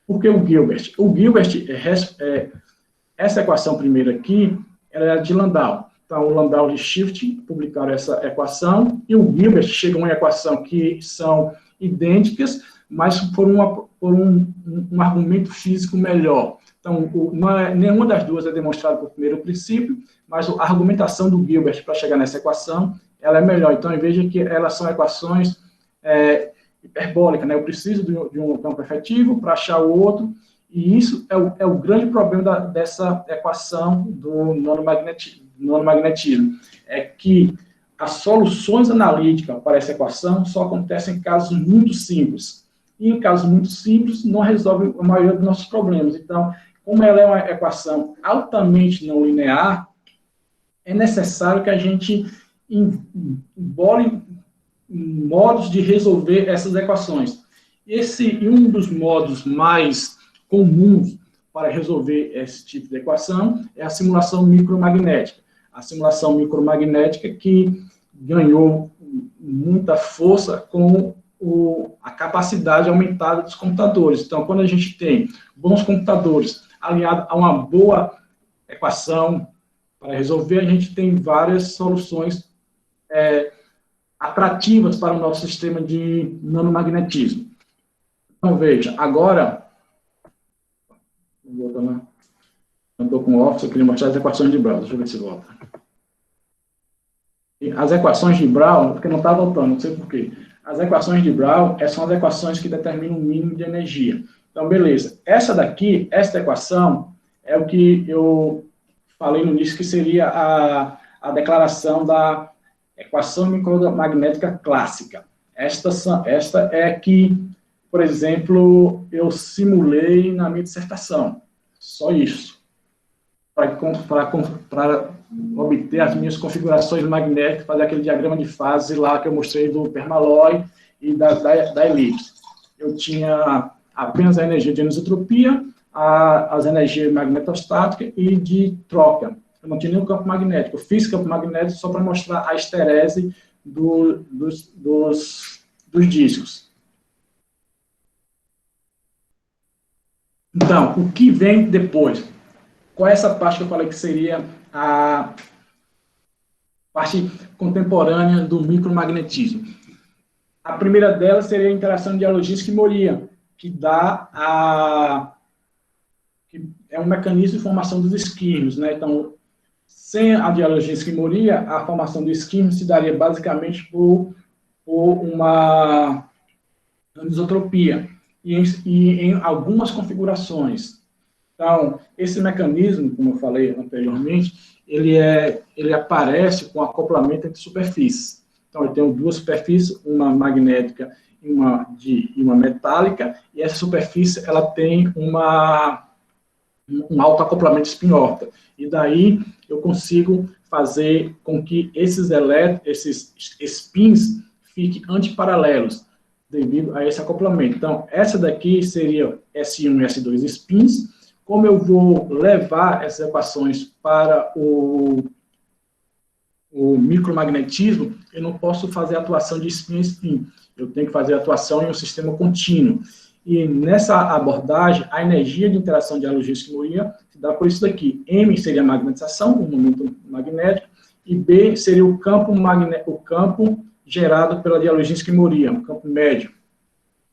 Por que o Gilbert? O Gilbert, essa equação primeira aqui, ela é de Landau. Então, o Landau e Schiff publicaram essa equação, e o Gilbert chegou a uma equação que são idênticas, mas por um argumento físico melhor. Então, nenhuma das duas é demonstrada por primeiro princípio, mas a argumentação do Gilbert para chegar nessa equação, ela é melhor. Então, veja que elas são equações hiperbólicas, né? Eu preciso de um campo efetivo para achar o outro, e isso é o grande problema dessa equação do nanomagnetismo, é que as soluções analíticas para essa equação só acontecem em casos muito simples. E em casos muito simples, não resolve a maioria dos nossos problemas. Então, como ela é uma equação altamente não linear, é necessário que a gente embole modos de resolver essas equações. Um dos modos mais comuns para resolver esse tipo de equação é a simulação micromagnética. A simulação micromagnética que ganhou muita força com a capacidade aumentada dos computadores. Então, quando a gente tem bons computadores aliados a uma boa equação para resolver, a gente tem várias soluções atrativas para o nosso sistema de nanomagnetismo. Então, veja, agora, eu estou com o Office, eu queria mostrar as equações de Brown, deixa eu ver se volta. E as equações de Brown, porque não está voltando, não sei porquê. As equações de Brown são as equações que determinam o mínimo de energia. Então, beleza. Essa equação, é o que eu falei no início, que seria a declaração da equação micromagnética clássica. Esta é que, por exemplo, eu simulei na minha dissertação. Só isso. Para obter as minhas configurações magnéticas, fazer aquele diagrama de fase lá que eu mostrei do permalói e da elipse. Eu tinha apenas a energia de anisotropia, as energias magnetostáticas e de troca. Eu não tinha nenhum campo magnético. Eu fiz campo magnético só para mostrar a esterese dos discos. Então, o que vem depois? Qual é essa parte que eu falei que seria a parte contemporânea do micromagnetismo? A primeira delas seria a interação de Dialoginski-Moria, que é um mecanismo de formação dos isquímios, né? Então, sem a Dialoginski-Moria, a formação do isquímio se daria basicamente por uma anisotropia e em algumas configurações. Então, esse mecanismo, como eu falei anteriormente, ele aparece com acoplamento entre superfícies. Então, eu tenho duas superfícies, uma magnética e uma metálica, e essa superfície ela tem um alto acoplamento spin-órbita. E daí eu consigo fazer com que esses spins fiquem antiparalelos devido a esse acoplamento. Então, essa daqui seria S1 e S2 spins. Como eu vou levar essas equações para o micromagnetismo, eu não posso fazer atuação de spin a spin. Eu tenho que fazer atuação em um sistema contínuo. E nessa abordagem, a energia de interação de Dialoginski-Moria se dá por isso daqui. M seria a magnetização, o momento magnético, e B seria o campo gerado pela Dialoginski-Moria, um campo médio.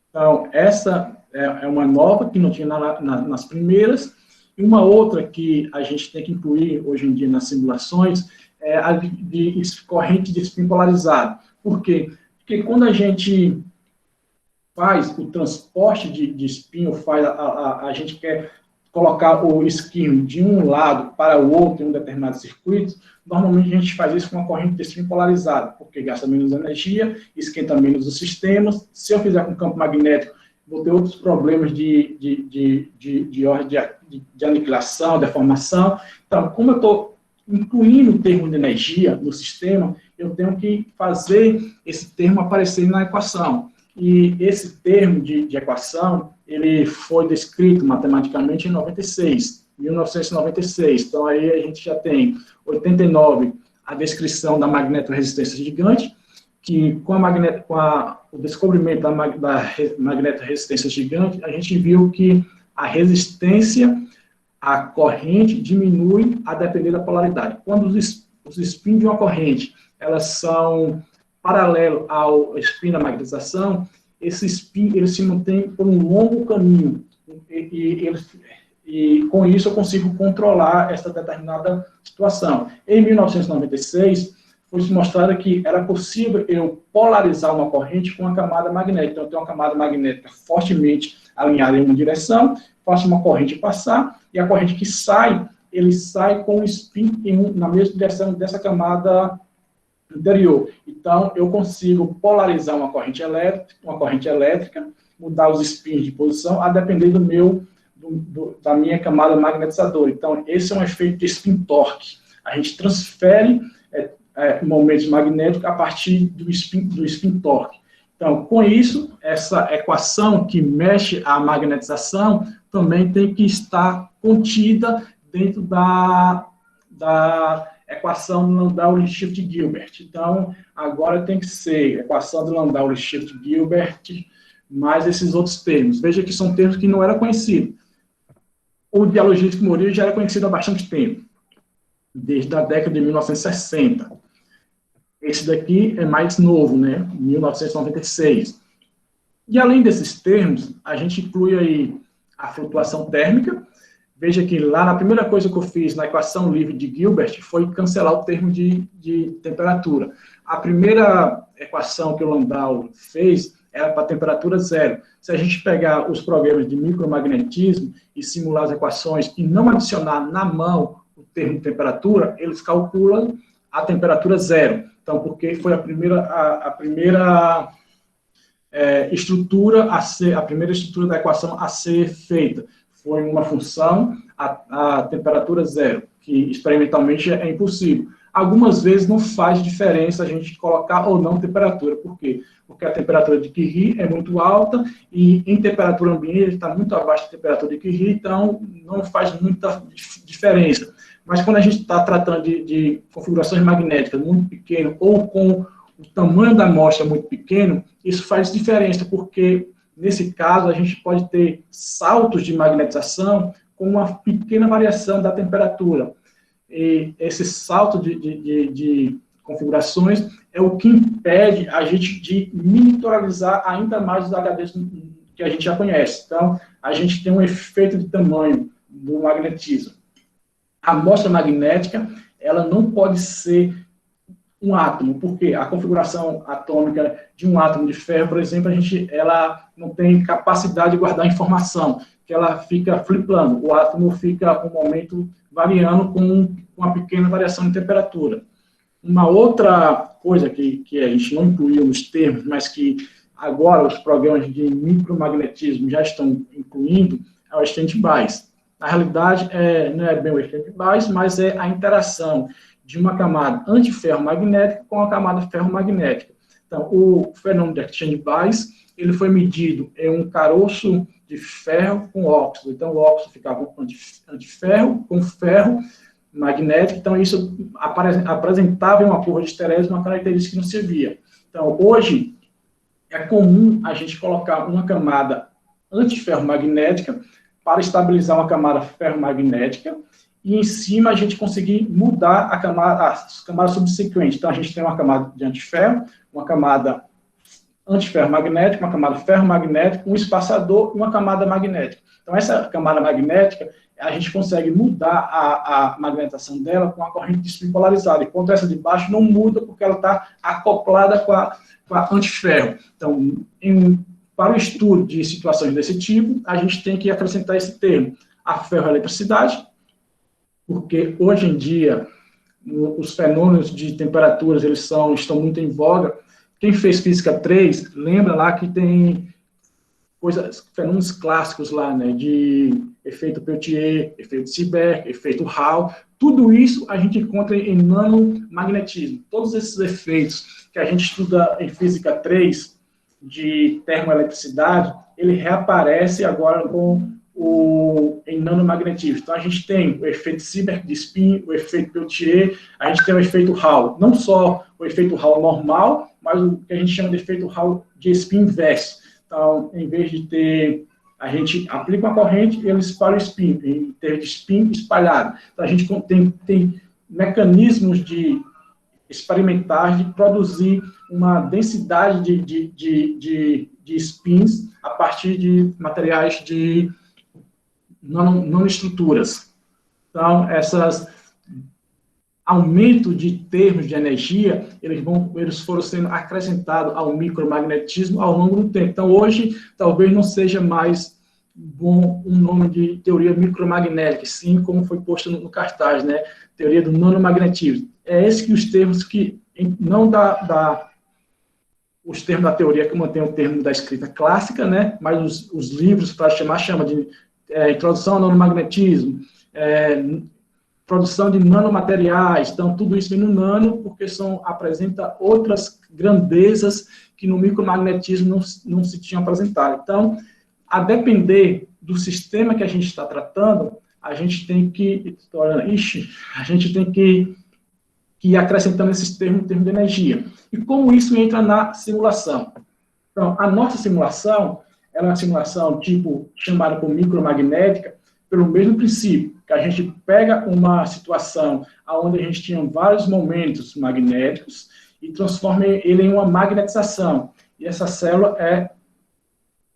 Então, essa é uma nova que não tinha nas primeiras, e uma outra que a gente tem que incluir hoje em dia nas simulações é a de corrente de spin polarizado. Por quê? Porque quando a gente faz o transporte de spin, a gente quer colocar o isquímio de um lado para o outro em um determinado circuito, normalmente a gente faz isso com uma corrente de spin polarizada, porque gasta menos energia, esquenta menos os sistemas. Se eu fizer com campo magnético, vou ter outros problemas de ordem de aniquilação, deformação. Então, como eu estou incluindo o termo de energia no sistema, eu tenho que fazer esse termo aparecer na equação. E esse termo de equação, ele foi descrito matematicamente em 1996. Então, aí a gente já tem 89, a descrição da magnetoresistência gigante, que com o descobrimento da magnetoresistência gigante, a gente viu que a resistência à corrente diminui a depender da polaridade. Quando os spins de uma corrente, elas são paralelo ao spin da magnetização, esse spin ele se mantém por um longo caminho, e com isso eu consigo controlar essa determinada situação. Em 1996, foi mostrado que era possível eu polarizar uma corrente com uma camada magnética. Então, eu tenho uma camada magnética fortemente alinhada em uma direção, faço uma corrente passar, e a corrente que sai, ele sai com o spin na mesma direção dessa camada anterior. Então, eu consigo polarizar uma corrente elétrica, mudar os spins de posição, a depender da minha camada magnetizadora. Então, esse é um efeito de spin-torque. A gente transfere momentos magnéticos a partir do spin-torque. Então, com isso, essa equação que mexe a magnetização também tem que estar contida dentro da equação do Landau-Lifshitz-Gilbert. Então, agora tem que ser equação do Landau-Lifshitz-Gilbert mais esses outros termos. Veja que são termos que não eram conhecidos. O dialogístico Morillo já era conhecido há bastante tempo, desde a década de 1960. Esse daqui é mais novo, né? 1996. E além desses termos, a gente inclui aí a flutuação térmica. Veja que lá na primeira coisa que eu fiz na equação livre de Gilbert foi cancelar o termo de temperatura. A primeira equação que o Landau fez era para temperatura zero. Se a gente pegar os programas de micromagnetismo e simular as equações e não adicionar na mão o termo de temperatura, eles calculam a temperatura zero. Então, porque foi a primeira estrutura a primeira estrutura da equação a ser feita. Foi uma função a temperatura zero, que experimentalmente é impossível. Algumas vezes não faz diferença a gente colocar ou não temperatura. Por quê? Porque a temperatura de Curie é muito alta e em temperatura ambiente está muito abaixo da temperatura de Curie, então não faz muita diferença. Mas quando a gente está tratando de configurações magnéticas muito pequenas ou com o tamanho da amostra muito pequeno, isso faz diferença, porque nesse caso a gente pode ter saltos de magnetização com uma pequena variação da temperatura. E esse salto de configurações é o que impede a gente de monitoralizar ainda mais os HDs que a gente já conhece. Então, a gente tem um efeito de tamanho do magnetismo. A amostra magnética, ela não pode ser um átomo, porque a configuração atômica de um átomo de ferro, por exemplo, ela não tem capacidade de guardar informação, que ela fica flipando, o átomo fica um momento variando com uma pequena variação de temperatura. Uma outra coisa que a gente não incluiu nos termos, mas que agora os programas de micromagnetismo já estão incluindo, é o stand-by. Na realidade, não é bem o stand-by, mas é a interação de uma camada antiferromagnética com a camada ferromagnética. Então, o fenômeno de exchange-by, ele foi medido em um caroço de ferro com óxido. Então, o óxido ficava antiferro com ferro magnético. Então, isso apresentava em uma curva de esterese uma característica que não se via. Então, hoje, é comum a gente colocar uma camada antiferromagnética para estabilizar uma camada ferromagnética e em cima a gente conseguir mudar as camadas subsequentes. Então, a gente tem uma camada de antiferro, uma camada antiferromagnética, uma camada ferromagnética, um espaçador e uma camada magnética. Então, essa camada magnética, a gente consegue mudar a magnetização dela com a corrente de spin polarizada, enquanto essa de baixo não muda porque ela está acoplada com a antiferro. Então, para o estudo de situações desse tipo, a gente tem que acrescentar esse termo, a ferroeletricidade, porque hoje em dia os fenômenos de temperaturas estão muito em voga. Quem fez Física 3, lembra lá que tem fenômenos clássicos lá, né, de efeito Peltier, efeito Seebeck, efeito Hall. Tudo isso a gente encontra em nanomagnetismo. Todos esses efeitos que a gente estuda em Física 3, de termoeletricidade, ele reaparece agora em nanomagnetismo. Então, a gente tem o efeito Seebeck de spin, o efeito Peltier, a gente tem o efeito Hall. Não só o efeito Hall normal, mas o que a gente chama de efeito Hall de spin inverso. Então, em vez de ter... A gente aplica uma corrente e ele espalha o spin, em termos de spin espalhado. Então, a gente tem mecanismos de experimentar, de produzir uma densidade de spins a partir de materiais de nanoestruturas. Então, aumento de termos de energia, eles foram sendo acrescentados ao micromagnetismo ao longo do tempo. Então, hoje, talvez não seja mais bom um nome de teoria micromagnética, sim, como foi posto no cartaz, né? Teoria do nanomagnetismo. É esse que os termos que, não os termos da teoria que mantém o termo da escrita clássica, né? Mas os livros, para chama de introdução ao nanomagnetismo, produção de nanomateriais, então tudo isso vem no nano, porque apresenta outras grandezas que no micromagnetismo não se tinham apresentado. Então, a depender do sistema que a gente está tratando, a gente tem que ir acrescentando esses termos de energia. E como isso entra na simulação? Então, a nossa simulação, ela é uma simulação tipo chamada por micromagnética, pelo mesmo princípio, que a gente pega uma situação onde a gente tinha vários momentos magnéticos e transforma ele em uma magnetização. E essa célula é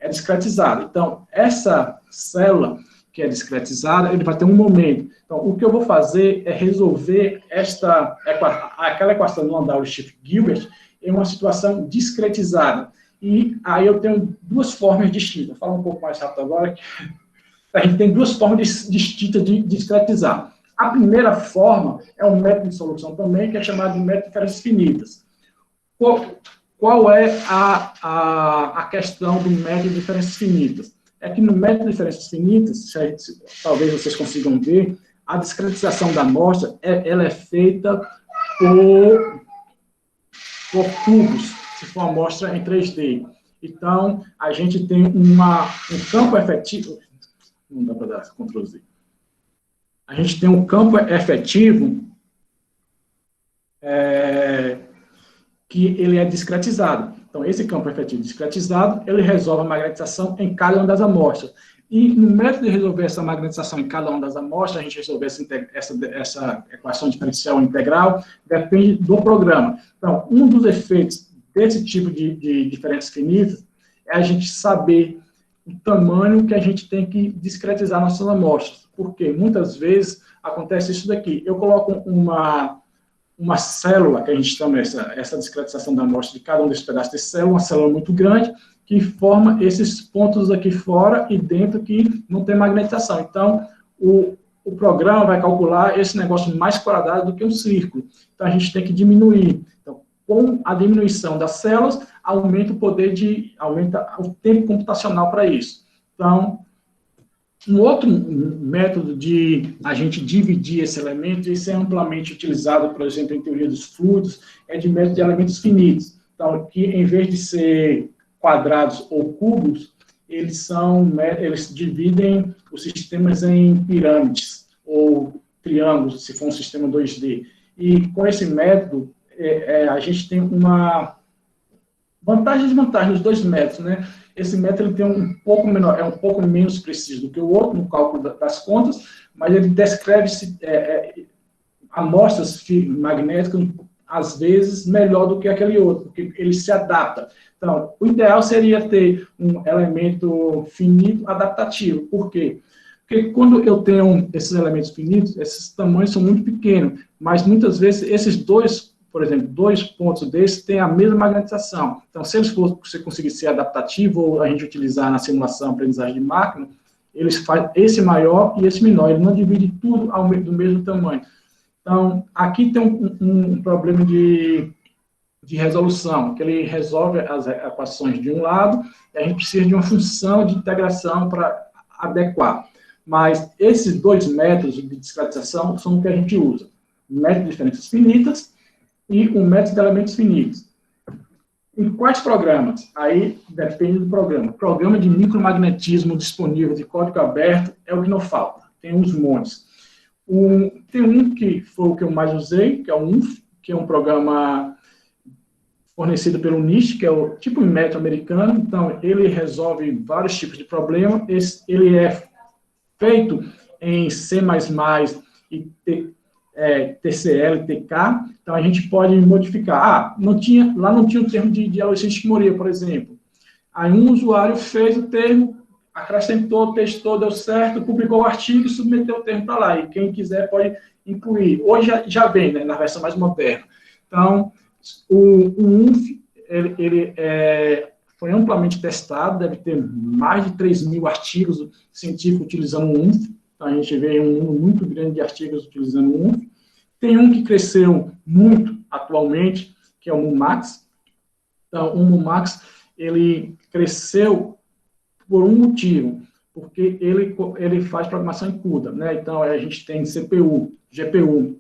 discretizada. Então, essa célula que é discretizada, ele vai ter um momento. Então, o que eu vou fazer é resolver aquela equação do Landau-Stiff-Gilbert em uma situação discretizada. E aí eu tenho duas formas distintas. Vou falar um pouco mais rápido agora. A gente tem duas formas distintas de discretizar. A primeira forma é um método de solução também, que é chamado de método de diferenças finitas. Qual é a questão do método de diferenças finitas? É que no método de diferenças finitas, talvez vocês consigam ver, a discretização da amostra ela é feita por cubos, se for uma amostra em 3D. Então, a gente tem um campo efetivo. Não dá para dar Ctrl Z. A gente tem um campo efetivo que ele é discretizado. Então, esse campo efetivo discretizado, ele resolve a magnetização em cada uma das amostras. E no método de resolver essa magnetização em cada uma das amostras, a gente resolver essa equação diferencial integral, depende do programa. Então, um dos efeitos desse tipo de diferenças finitas é a gente saber o tamanho que a gente tem que discretizar nossas amostras. Porque muitas vezes acontece isso daqui. Eu coloco uma célula, que a gente chama essa discretização da amostra de cada um desses pedaços de célula, uma célula muito grande, que forma esses pontos aqui fora e dentro que não tem magnetização. Então, o programa vai calcular esse negócio mais quadrado do que um círculo. Então, a gente tem que diminuir. Então, com a diminuição das células, aumenta o tempo computacional para isso. Então, um outro método de a gente dividir esse elemento, isso é amplamente utilizado, por exemplo, em teoria dos fluidos, é de método de elementos finitos. Então, que em vez de ser quadrados ou cubos, eles dividem os sistemas em pirâmides, ou triângulos, se for um sistema 2D. E com esse método, a gente tem uma vantagem e desvantagem nos dois métodos, né? Esse método ele tem um pouco menos preciso do que o outro no cálculo das contas, mas ele descreve amostras magnéticas, às vezes, melhor do que aquele outro, porque ele se adapta. Então, o ideal seria ter um elemento finito adaptativo. Por quê? Porque quando eu tenho esses elementos finitos, esses tamanhos são muito pequenos, mas muitas vezes esses dois, por exemplo, dois pontos desses têm a mesma magnetização. Então, se eles você conseguir ser adaptativo, ou a gente utilizar na simulação, aprendizagem de máquina, eles fazem esse maior e esse menor, ele não divide tudo do mesmo tamanho. Então, aqui tem um problema de resolução, que ele resolve as equações de um lado, e a gente precisa de uma função de integração para adequar. Mas esses dois métodos de discretização são o que a gente usa. O método de diferenças finitas e o método de elementos finitos. Em quais programas? Aí depende do programa. Programa de micromagnetismo disponível de código aberto é o que não falta. Tem uns montes. Tem um que foi o que eu mais usei, que é o UNF, que é um programa fornecido pelo NIST, que é o tipo método americano. Então, ele resolve vários tipos de problemas. Ele é feito em C++ e TCL, TK, então a gente pode modificar. Lá não tinha o termo de alexandria, por exemplo. Aí um usuário fez o termo, acrescentou, testou, deu certo, publicou o artigo e submeteu o termo para lá. E quem quiser pode incluir. Hoje já vem, né, na versão mais moderna. Então, o UNF, ele foi amplamente testado, deve ter mais de 3.000 artigos científicos utilizando o UNF. Então, a gente vê um número muito grande de artigos utilizando o UNF. Tem um que cresceu muito atualmente, que é o MUMAX. Então, o MUMAX, ele cresceu por um motivo, porque ele faz programação em CUDA, né? Então, a gente tem CPU, GPU,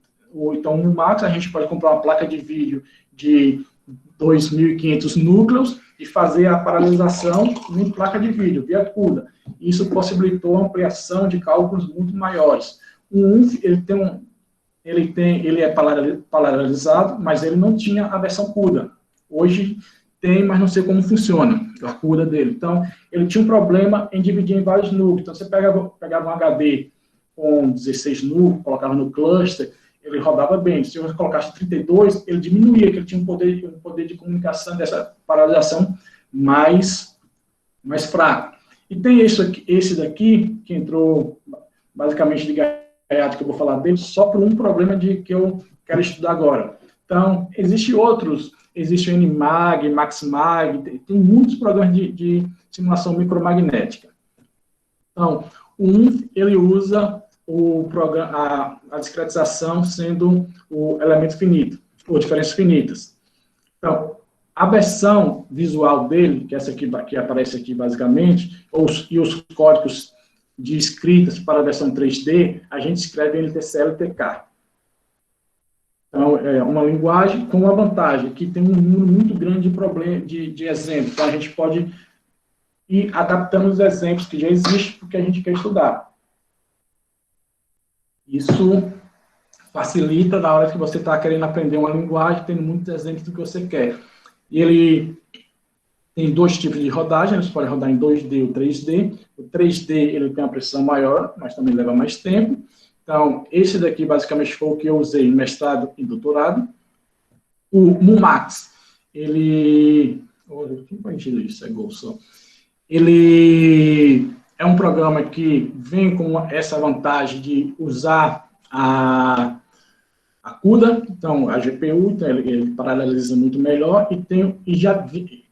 então, no Max, a gente pode comprar uma placa de vídeo de 2.500 núcleos e fazer a paralelização em placa de vídeo, via CUDA. Isso possibilitou a ampliação de cálculos muito maiores. O UNF, ele é paralelizado, mas ele não tinha a versão CUDA. Hoje tem, mas não sei como funciona a CUDA dele. Então, ele tinha um problema em dividir em vários núcleos. Então, você pegava um HD com 16 núcleos, colocava no cluster, ele rodava bem. Se eu colocasse 32, ele diminuía, que ele tinha um poder de comunicação dessa paralisação mais fraco. E tem esse daqui, que entrou basicamente de gaiato, que eu vou falar dele, só por um problema que eu quero estudar agora. Então, existem outros, existe o NMAG, MaxMag, tem muitos programas de simulação micromagnética. Então, ele usa a discretização sendo o elemento finito, ou diferenças finitas. Então, a versão visual dele, que é essa aqui que aparece aqui basicamente, e os códigos de escritas para a versão 3D, a gente escreve LTCL e TK. Então, é uma linguagem com uma vantagem, que tem um número muito grande de exemplos. Então, a gente pode ir adaptando os exemplos que já existem para o que a gente quer estudar. Isso facilita na hora que você está querendo aprender uma linguagem, tendo muitos exemplos do que você quer. E ele tem dois tipos de rodagem, eles podem rodar em 2D ou 3D. O 3D ele tem uma precisão maior, mas também leva mais tempo. Então, esse daqui basicamente foi o que eu usei em mestrado e doutorado. O MUMAX, ele... Quem vai encher isso? É gol só. Ele é um programa que vem com essa vantagem de usar a CUDA, então a GPU, então ele paraleliza muito melhor,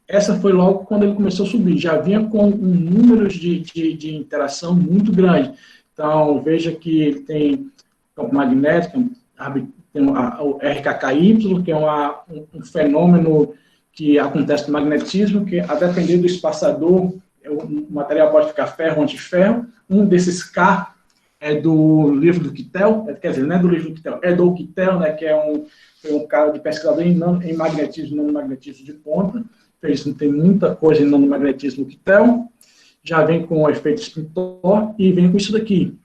essa foi logo quando ele começou a subir, já vinha com números de interação muito grande. Então, veja que ele tem campo magnético, tem o RKKY, que é um fenômeno que acontece no magnetismo, que a depender do espaçador, o material pode ficar ferro ou antiferro. Um desses K é do livro do Kittel, quer dizer, não é do livro do Kittel, é do Kittel, né, que foi um cara de pesquisador em magnetismo, nanomagnetismo de ponta. Tem muita coisa em nanomagnetismo do Kittel. Já vem com o efeito Spin-Torr e vem com isso daqui,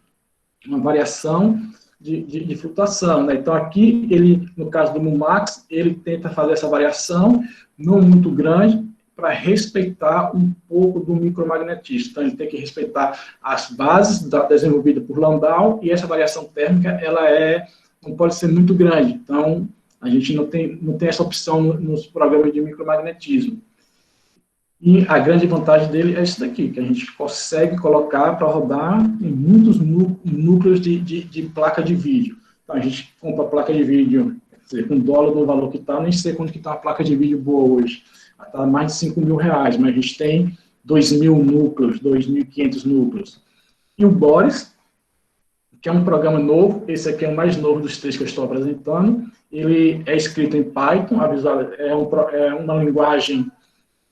uma variação de flutuação, né? Então, aqui, no caso do MUMAX, ele tenta fazer essa variação, não muito grande, para respeitar um pouco do micromagnetismo. Então, ele tem que respeitar as bases desenvolvidas por Landau, e essa variação térmica, ela não pode ser muito grande. Então, a gente não tem essa opção nos programas de micromagnetismo. E a grande vantagem dele é isso daqui, que a gente consegue colocar para rodar em muitos núcleos de placa de vídeo. Então, a gente compra a placa de vídeo, quer dizer, com $1 no valor que está, nem sei quanto que está uma placa de vídeo boa hoje. Está mais de R$5.000, mas a gente tem 2.000 núcleos, 2.500 núcleos. E o Boris, que é um programa novo, esse aqui é o mais novo dos três que eu estou apresentando, ele é escrito em Python, é uma linguagem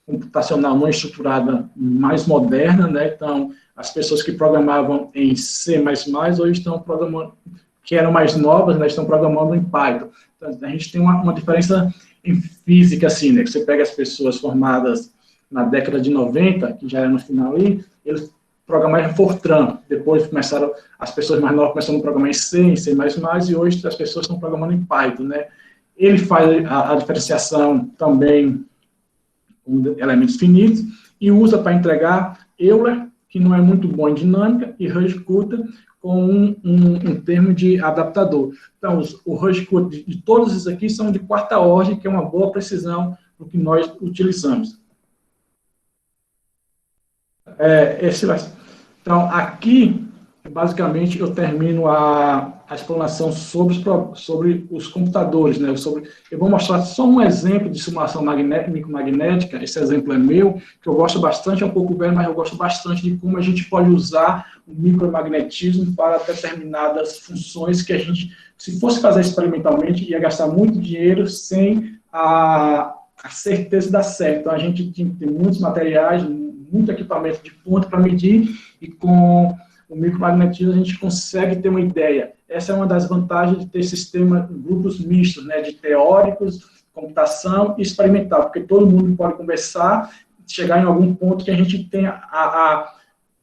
computacional não estruturada mais moderna, né? Então, as pessoas que programavam em C++, hoje estão programando, que eram mais novas, né, estão programando em Python. Então, a gente tem uma diferença em física, assim, né, que você pega as pessoas formadas na década de 90, que já era no final ali, eles programaram em Fortran, depois as pessoas mais novas começaram a programar em C, e hoje as pessoas estão programando em Python, né. Ele faz a diferenciação também com elementos finitos, e usa para entregar Euler que não é muito bom em dinâmica, e Rush-Cutter com um termo de adaptador. Então, o Rush-Cutter de todos esses aqui são de quarta ordem, que é uma boa precisão do que nós utilizamos. Então, aqui, basicamente, eu termino a explanação sobre os computadores, né? Eu vou mostrar só um exemplo de simulação micromagnética. Esse exemplo é meu, que eu gosto bastante, é um pouco velho, mas eu gosto bastante de como a gente pode usar o micromagnetismo para determinadas funções que a gente, se fosse fazer experimentalmente, ia gastar muito dinheiro sem a certeza de dar certo. Então, a gente tem muitos materiais, muito equipamento de ponta para medir, e com o micromagnetismo a gente consegue ter uma ideia. Essa é uma das vantagens de ter sistema, grupos mistos, né, de teóricos, computação e experimental, porque todo mundo pode conversar, chegar em algum ponto que a gente tenha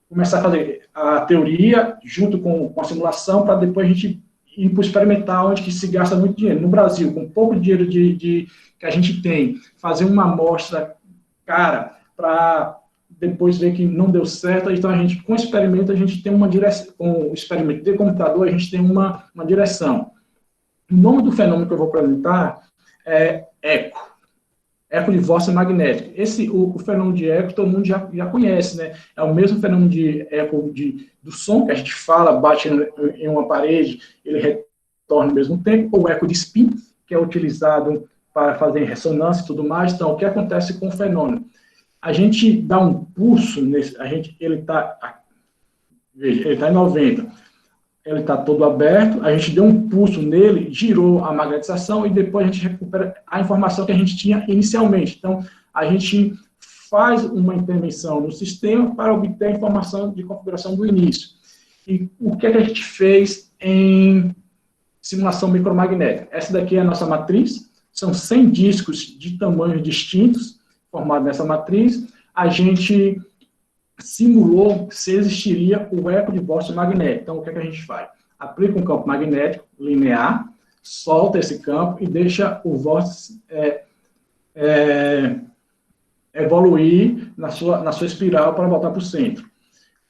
começar a fazer a teoria junto com a simulação, para depois a gente ir para o experimental, onde que se gasta muito dinheiro. No Brasil, com pouco dinheiro que a gente tem, fazer uma amostra cara para depois ver que não deu certo. Então, com o experimento, a gente tem uma direção. Com o experimento de computador, a gente tem uma direção. O nome do fenômeno que eu vou apresentar é eco. Eco de voz magnética. O fenômeno de eco, todo mundo já conhece, né? É o mesmo fenômeno de eco do som, que a gente fala, bate em uma parede, ele retorna ao mesmo tempo, ou eco de spin, que é utilizado para fazer ressonância e tudo mais. Então, o que acontece com o fenômeno? A gente dá um pulso nesse, ele está em 90, ele está todo aberto, a gente deu um pulso nele, girou a magnetização e depois a gente recupera a informação que a gente tinha inicialmente. Então, a gente faz uma intervenção no sistema para obter a informação de configuração do início. E o que a gente fez em simulação micromagnética? Essa daqui é a nossa matriz, são 100 discos de tamanhos distintos, formado nessa matriz. A gente simulou se existiria o eco de vórtice magnético. Então, o que a gente faz? Aplica um campo magnético linear, solta esse campo e deixa o vórtice evoluir na sua espiral para voltar para o centro.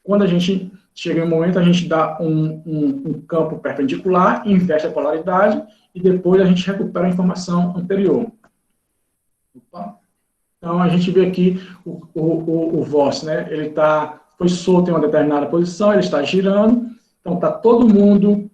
Quando a gente chega em um momento, a gente dá um campo perpendicular, inverte a polaridade e depois a gente recupera a informação anterior. Opa. Então, a gente vê aqui o vórtice, né? Ele foi solto em uma determinada posição, ele está girando, então está todo mundo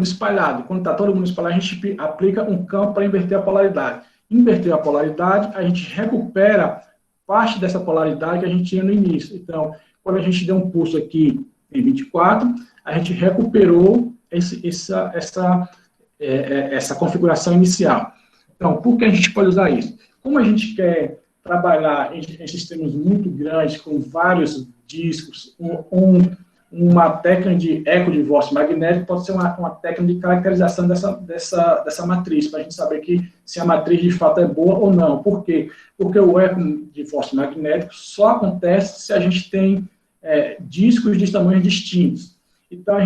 espalhado. Quando está todo mundo espalhado, a gente aplica um campo para inverter a polaridade. Inverter a polaridade, a gente recupera parte dessa polaridade que a gente tinha no início. Então, quando a gente deu um pulso aqui em 24, a gente recuperou essa configuração inicial. Então, por que a gente pode usar isso? Como a gente quer trabalhar em sistemas muito grandes, com vários discos, uma técnica de eco de vórtice magnético pode ser uma técnica de caracterização dessa matriz, para a gente saber se a matriz de fato é boa ou não. Por quê? Porque o eco de vórtice magnético só acontece se a gente tem discos de tamanhos distintos. Então,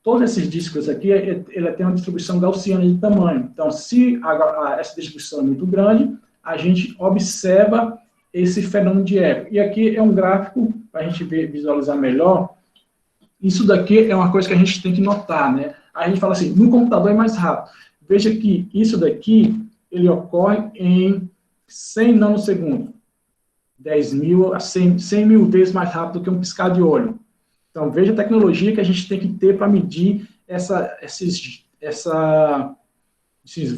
todos esses discos aqui, ele tem uma distribuição gaussiana de tamanho. Então, se essa distribuição é muito grande, a gente observa esse fenômeno de eco. E aqui é um gráfico, para a gente visualizar melhor. Isso daqui é uma coisa que a gente tem que notar, né? A gente fala assim, no computador é mais rápido. Veja que isso daqui, ele ocorre em 100 nanosegundos. 10 mil a 100 mil vezes mais rápido que um piscar de olho. Então, veja a tecnologia que a gente tem que ter para medir esses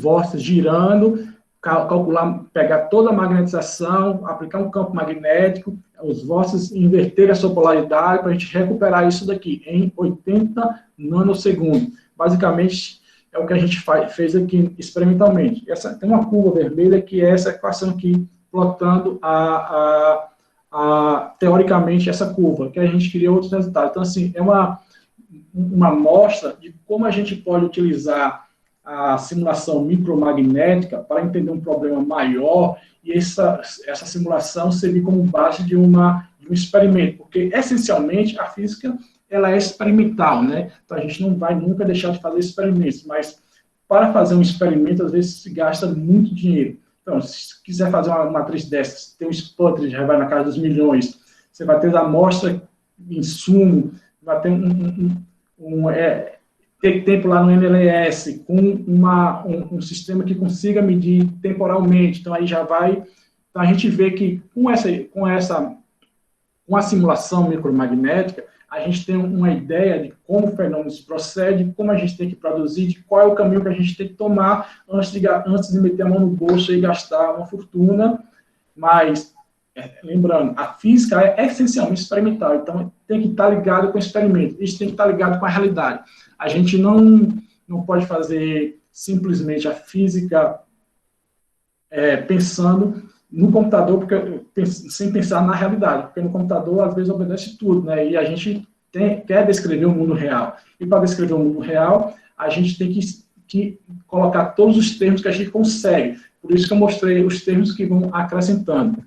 vórtices girando, calcular, pegar toda a magnetização, aplicar um campo magnético, os vórtices inverterem a sua polaridade para a gente recuperar isso daqui em 80 nanosegundos. Basicamente, é o que a gente fez aqui experimentalmente. Tem uma curva vermelha que é essa equação aqui, plotando teoricamente essa curva, que a gente queria outros resultados. Então, assim, é uma amostra de como a gente pode utilizar a simulação micromagnética para entender um problema maior e essa simulação servir como base de um experimento, porque, essencialmente, a física ela é experimental, né? Então, a gente não vai nunca deixar de fazer experimentos, mas para fazer um experimento, às vezes, se gasta muito dinheiro. Então, se quiser fazer uma matriz dessas, tem um sputter, já vai na casa dos milhões. você vai ter amostra, insumo, vai ter ter tempo lá no NLS, com um sistema que consiga medir temporalmente. Então, aí já vai... Então, a gente vê que com a simulação micromagnética, a gente tem uma ideia de como o fenômeno se procede, como a gente tem que produzir, de qual é o caminho que a gente tem que tomar antes de meter a mão no bolso e gastar uma fortuna. Mas, lembrando, a física é essencialmente experimental, então tem que estar ligado com o experimento, isso tem que estar ligado com a realidade. A gente não pode fazer simplesmente a física pensando no computador, sem pensar na realidade, porque no computador, às vezes, obedece tudo, né? E a gente quer descrever o mundo real. E para descrever o mundo real, a gente tem que colocar todos os termos que a gente consegue. Por isso que eu mostrei os termos que vão acrescentando.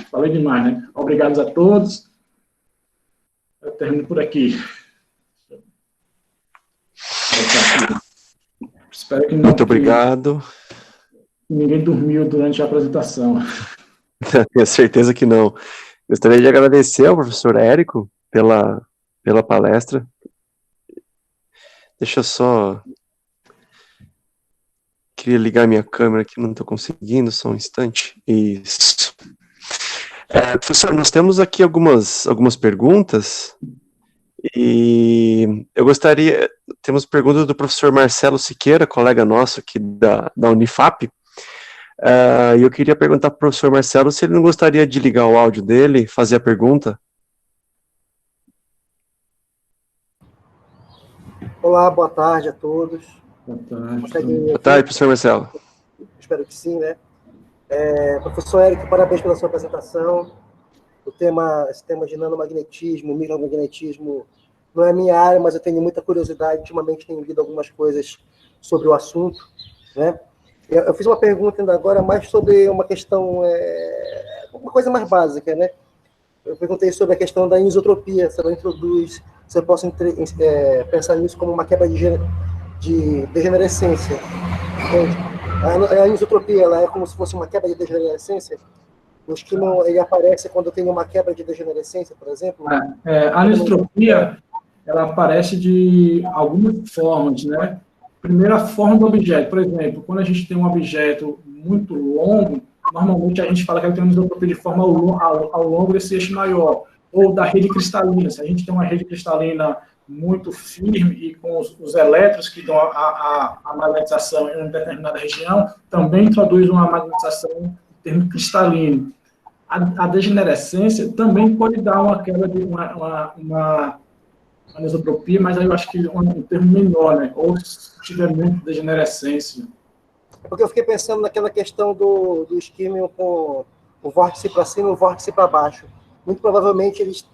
Falei demais, né? Obrigados a todos. Eu termino por aqui. Espero que não. Muito obrigado. Ninguém dormiu durante a apresentação. Tenho certeza que não. Gostaria de agradecer ao professor Érico pela palestra. Deixa eu só... Queria ligar minha câmera aqui, não estou conseguindo, só um instante. Isso. Professor, nós temos aqui algumas perguntas, e eu gostaria... Temos perguntas do professor Marcelo Siqueira, colega nosso aqui da Unifap. E eu queria perguntar para o professor Marcelo se ele não gostaria de ligar o áudio dele e fazer a pergunta. Olá, boa tarde a todos. Boa tarde. Boa tarde, professor Marcelo. Espero que sim, né? Professor Érico, parabéns pela sua apresentação. Esse tema de nanomagnetismo, micromagnetismo, não é a minha área, mas eu tenho muita curiosidade. Ultimamente tenho lido algumas coisas sobre o assunto, né? Eu fiz uma pergunta ainda agora mais sobre uma questão, uma coisa mais básica, né? Eu perguntei sobre a questão da anisotropia, se ela introduz, se eu posso pensar nisso como uma quebra de degenerescência. A anisotropia, ela é como se fosse uma quebra de degenerescência. O esquema, ele aparece quando tem uma quebra de degenerescência, por exemplo. A anisotropia, ela aparece de algumas formas, né? Primeira forma do objeto, por exemplo, quando a gente tem um objeto muito longo, normalmente a gente fala que ele tem uma anisotropia de forma ao longo desse eixo maior, ou da rede cristalina. Se a gente tem uma rede cristalina muito firme e com os elétrons que dão a magnetização em uma determinada região, também introduz uma magnetização em termo cristalino. A degenerescência também pode dar uma quebra de uma anisotropia, mas aí eu acho que é um termo menor, né? Ou se tiver muito degenerescência. Porque eu fiquei pensando naquela questão do isquêmio com o vórtice para cima e o vórtice para baixo. Muito provavelmente eles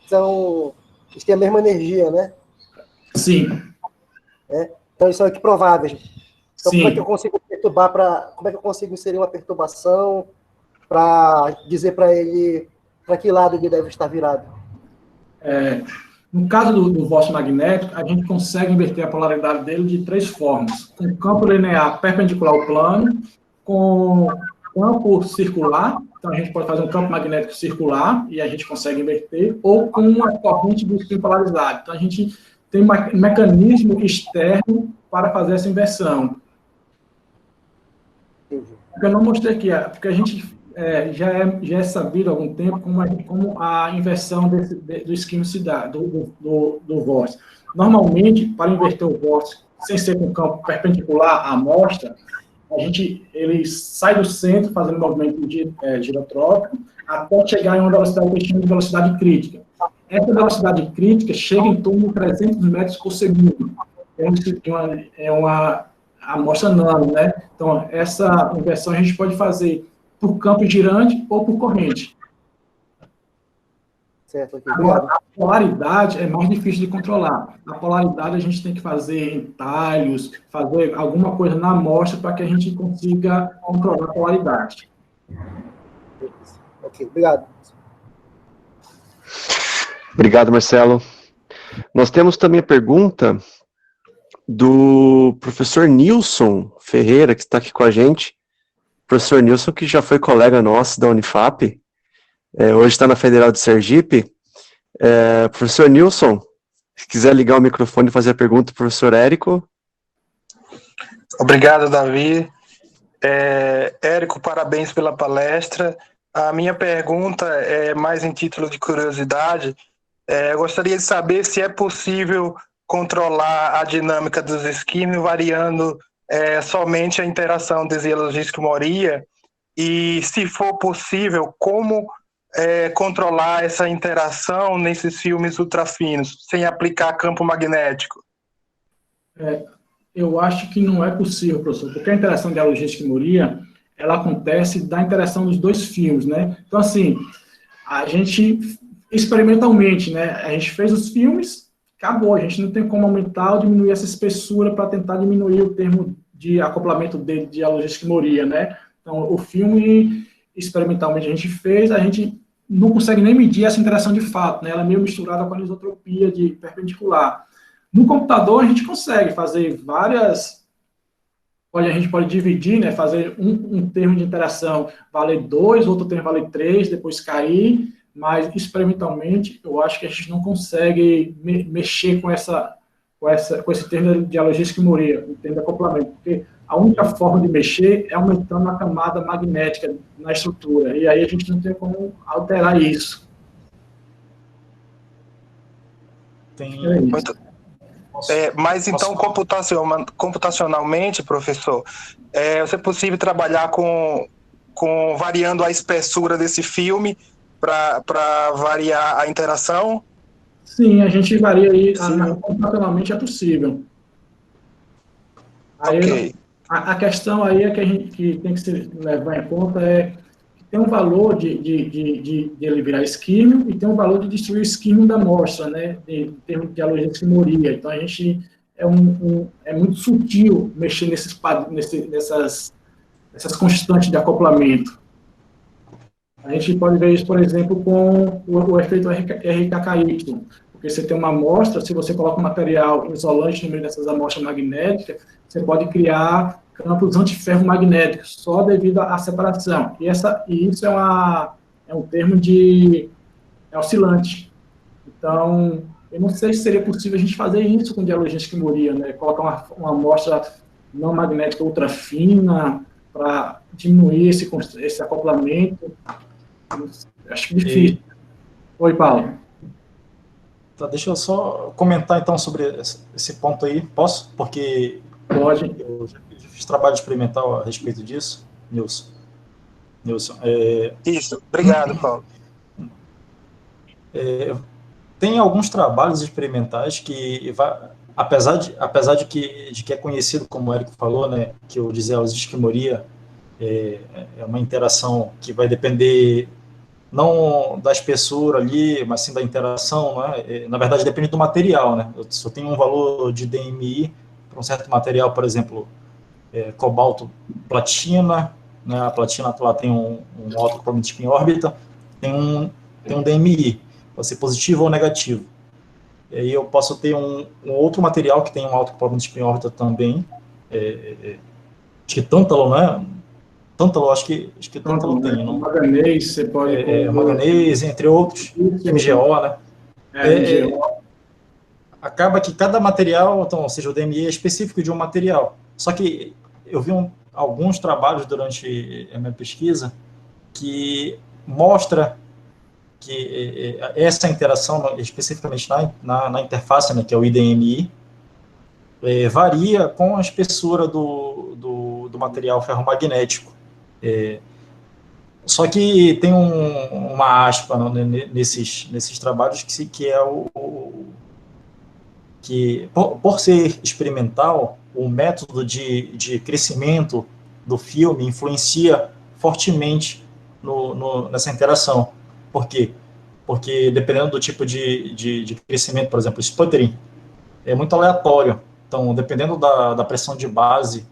têm a mesma energia, né? Sim. Então eles são equiprováveis. Então Sim. Como é que eu consigo perturbar como é que eu consigo inserir uma perturbação para dizer para ele para que lado ele deve estar virado? No caso do vórtice magnético, a gente consegue inverter a polaridade dele de 3 formas. Com campo linear perpendicular ao plano, com campo circular, então a gente pode fazer um campo magnético circular, e a gente consegue inverter, ou com uma corrente do espinho polarizado. Então a gente tem um mecanismo externo para fazer essa inversão. Eu não mostrei aqui, porque a gente já é sabido há algum tempo como a inversão do esquema se dá, do vórtice. Normalmente, para inverter o vórtice, sem ser com campo perpendicular à amostra, ele sai do centro, fazendo um movimento girotrópico, até chegar em uma velocidade que a gente chama de velocidade crítica. Essa velocidade crítica chega em torno de 300 metros por segundo. É uma amostra nano, né? Então, essa inversão a gente pode fazer por campo girante ou por corrente. Certo, ok. Agora, a polaridade é mais difícil de controlar. A polaridade a gente tem que fazer entalhos, fazer alguma coisa na amostra para que a gente consiga controlar a polaridade. Ok, obrigado. Obrigado, Marcelo. Nós temos também a pergunta do professor Nilson Ferreira, que está aqui com a gente. Professor Nilson, que já foi colega nosso da Unifap, hoje está na Federal de Sergipe. Professor Nilson, se quiser ligar o microfone e fazer a pergunta para o professor Érico. Obrigado, Davi. Érico, parabéns pela palestra. A minha pergunta é mais em título de curiosidade. Eu gostaria de saber se é possível controlar a dinâmica dos esquímios variando somente a interação de Zielow-Gilkes-Moria, e, se for possível, como controlar essa interação nesses filmes ultrafinos, sem aplicar campo magnético? Eu acho que não é possível, professor, porque a interação de Zielow-Gilkes-Moria, ela acontece da interação dos dois filmes, né? Então, assim, a gente, experimentalmente, né, a gente fez os filmes, acabou, a gente não tem como aumentar ou diminuir essa espessura para tentar diminuir o termo de acoplamento dele de Zielow-Gilkes-Moria, né? Então, o filme, experimentalmente, a gente fez, a gente não consegue nem medir essa interação de fato, né? Ela é meio misturada com a anisotropia de perpendicular. No computador, a gente consegue fazer várias... Olha, a gente pode dividir, né? Fazer um termo de interação valer 2, outro termo valer 3, depois cair, mas, experimentalmente, eu acho que a gente não consegue mexer com esse termo de Zielow-Gilkes-Moria, o termo de acoplamento, porque a única forma de mexer é aumentando a camada magnética na estrutura, e aí a gente não tem como alterar isso. Mas então, computacionalmente, professor, é possível trabalhar com variando a espessura desse filme para variar a interação? Sim, a gente varia aí, computacionalmente é possível. Aí, ok. A questão aí é que tem que se levar em conta que tem um valor de ele virar esquímio e tem um valor de destruir o esquímio da amostra, né, em termos de Zielow-Gilkes-Moria. Então, a gente é muito sutil mexer nessas constantes de acoplamento. A gente pode ver isso, por exemplo, com o efeito RKKY, porque você tem uma amostra, se você coloca um material isolante no meio dessas amostras magnéticas, você pode criar campos antiferromagnéticos, só devido à separação. E isso é um termo oscilante. Então, eu não sei se seria possível a gente fazer isso com Zielow-Gilkes-Moria, né? Colocar uma amostra não magnética ultra fina para diminuir esse acoplamento. Acho que difícil. Oi, Paulo. Tá, deixa eu só comentar, então, sobre esse ponto aí. Posso? Porque pode. Eu já fiz trabalho experimental a respeito disso, Nilson. Isso, obrigado, Paulo. Tem alguns trabalhos experimentais que, apesar de que é conhecido, como o Érico falou, né, que o Zielow-Gilkes-Moria é uma interação que vai depender não da espessura ali, mas sim da interação, né? Na verdade, depende do material, né? Se eu tenho um valor de DMI para um certo material, por exemplo, cobalto platina, né? A platina lá tem um alto acoplamento de spin órbita, tem um DMI, pode ser positivo ou negativo. E aí eu posso ter um outro material que tem um alto acoplamento de spin órbita também, acho que tântalo, né? Tântalo, acho que tântalo tem, não? Manganês, você pode... manganês, entre outros, MgO, né? Acaba que cada material, então, ou seja, o DMI é específico de um material. Só que eu vi alguns trabalhos durante a minha pesquisa que mostra que essa interação, especificamente na interface, né, que é o IDMI, varia com a espessura do material ferromagnético. Só que tem uma aspa, né, nesses trabalhos que é que por ser experimental, o método de crescimento do filme influencia fortemente nessa interação. Por quê? Porque dependendo do tipo de crescimento, por exemplo, sputtering, é muito aleatório. Então, dependendo da pressão de base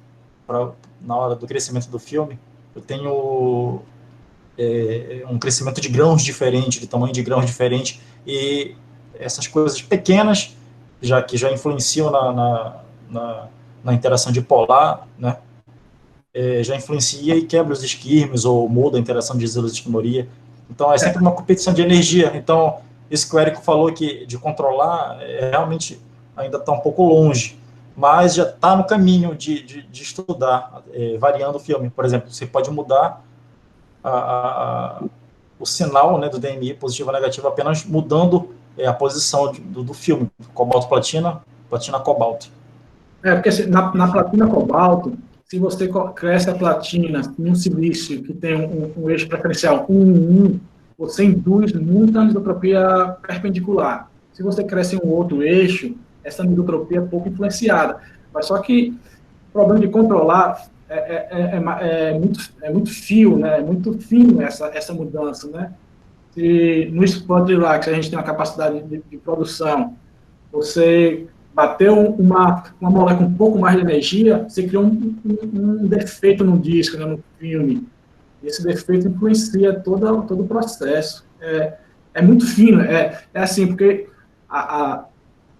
na hora do crescimento do filme, eu tenho um crescimento de grãos diferente, de tamanho de grãos diferente, e essas coisas pequenas, que já influenciam na interação dipolar, né, já influencia e quebra os esquirmes, ou muda a interação de Zielow-Gilkes-Moria. Então, é sempre uma competição de energia. Então, isso que o Érico falou que de controlar, realmente ainda está um pouco longe, mas já está no caminho de estudar, variando o filme. Por exemplo, você pode mudar o sinal, né, do DMI, positivo ou negativo, apenas mudando a posição do filme, cobalto-platina, platina-cobalto. Porque na platina cobalto, se você cresce a platina em um silício que tem um eixo preferencial 1,1, você induz muita anisotropia perpendicular. Se você cresce em um outro eixo, essa anisotropia é pouco influenciada. Mas só que o problema de controlar é muito fio, né? É muito fino essa mudança, né? Se no spud lá, que a gente tem uma capacidade de produção, você bateu uma molécula com um pouco mais de energia, você criou um defeito no disco, né, no filme. Esse defeito influencia todo o processo. É muito fino. É assim, porque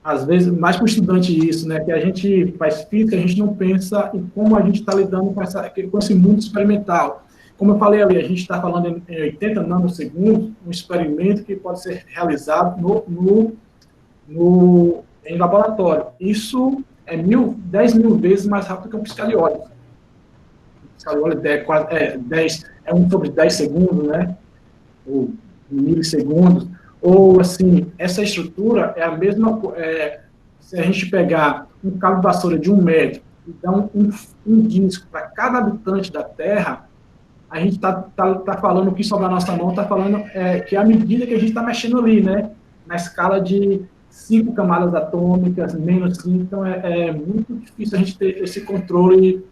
às vezes, mais para o estudante isso, né, que a gente faz física, a gente não pensa em como a gente está lidando com esse mundo experimental. Como eu falei ali, a gente está falando em 80 nanosegundos, um experimento que pode ser realizado em laboratório. Isso é 10 mil vezes mais rápido que um piscaliólise. O piscaliólise é 1 sobre 10 segundos, né? Ou milissegundos. Ou, assim, essa estrutura é a mesma... se a gente pegar um cabo de vassoura de 1 metro e dar um disco para cada habitante da Terra, a gente tá falando que sobre a nossa mão, está falando que é a medida que a gente está mexendo ali, né? Na escala de 5 camadas atômicas, menos 5, então é muito difícil a gente ter esse controle,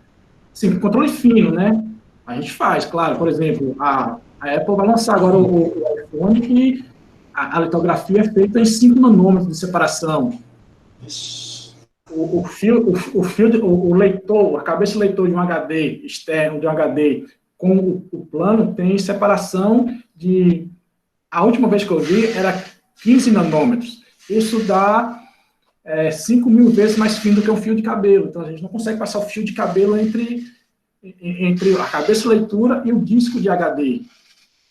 assim, controle fino, né? A gente faz, claro, por exemplo, a Apple vai lançar agora o iPhone que a litografia é feita em 5 nanômetros de separação. O leitor, a cabeça leitor de um HD externo, de um HD, com o plano, tem separação de... A última vez que eu vi era 15 nanômetros. Isso dá 5 mil vezes mais fino do que um fio de cabelo. Então, a gente não consegue passar o fio de cabelo entre a cabeça leitura e o disco de HD.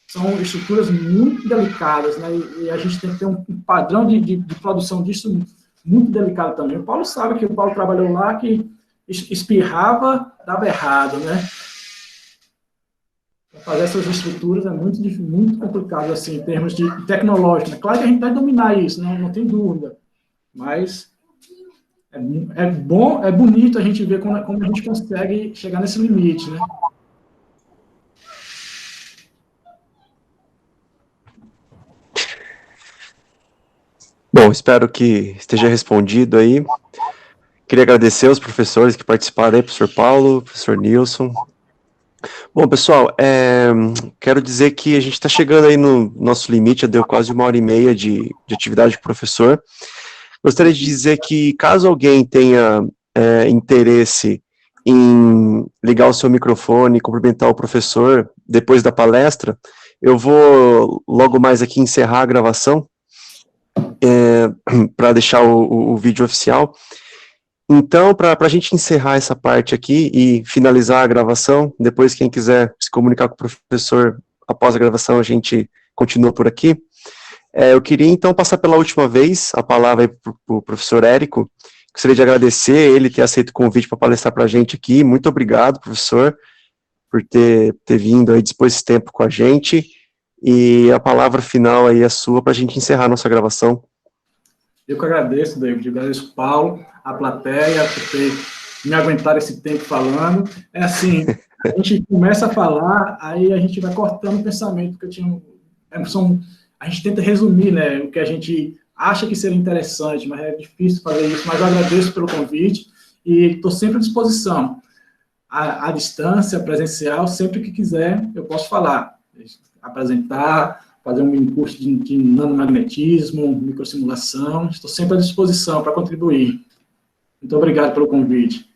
São estruturas muito delicadas, né? E a gente tem que ter um padrão de produção disso muito delicado também. O Paulo sabe que o Paulo trabalhou lá, que espirrava, dava errado, né? Fazer essas estruturas é muito complicado, assim, em termos de tecnológico. Claro que a gente vai dominar isso, não tem dúvida. Mas é bonito a gente ver como a gente consegue chegar nesse limite, né? Bom, espero que esteja respondido aí. Queria agradecer aos professores que participaram aí, professor Paulo, professor Nilson. Bom, pessoal, quero dizer que a gente está chegando aí no nosso limite, já deu quase 1h30 de atividade com o professor. Gostaria de dizer que, caso alguém tenha interesse em ligar o seu microfone e cumprimentar o professor depois da palestra, eu vou logo mais aqui encerrar a gravação para deixar o vídeo oficial. Então, para a gente encerrar essa parte aqui e finalizar a gravação, depois quem quiser se comunicar com o professor após a gravação, a gente continua por aqui. Eu queria então passar pela última vez a palavra para o professor Érico. Gostaria de agradecer ele ter aceito o convite para palestrar para a gente aqui. Muito obrigado, professor, por ter vindo aí, dispor esse tempo com a gente. E a palavra final aí é sua para a gente encerrar a nossa gravação. Eu que agradeço, David, eu agradeço o Paulo, a plateia, por ter me aguentado esse tempo falando. É assim, a gente começa a falar, aí a gente vai cortando o pensamento, porque a gente tenta resumir, né, o que a gente acha que seria interessante, mas é difícil fazer isso. Mas eu agradeço pelo convite e estou sempre à disposição. À distância, presencial, sempre que quiser, eu posso falar, apresentar, fazer um mini curso de nanomagnetismo, microsimulação. Estou sempre à disposição para contribuir. Muito obrigado pelo convite.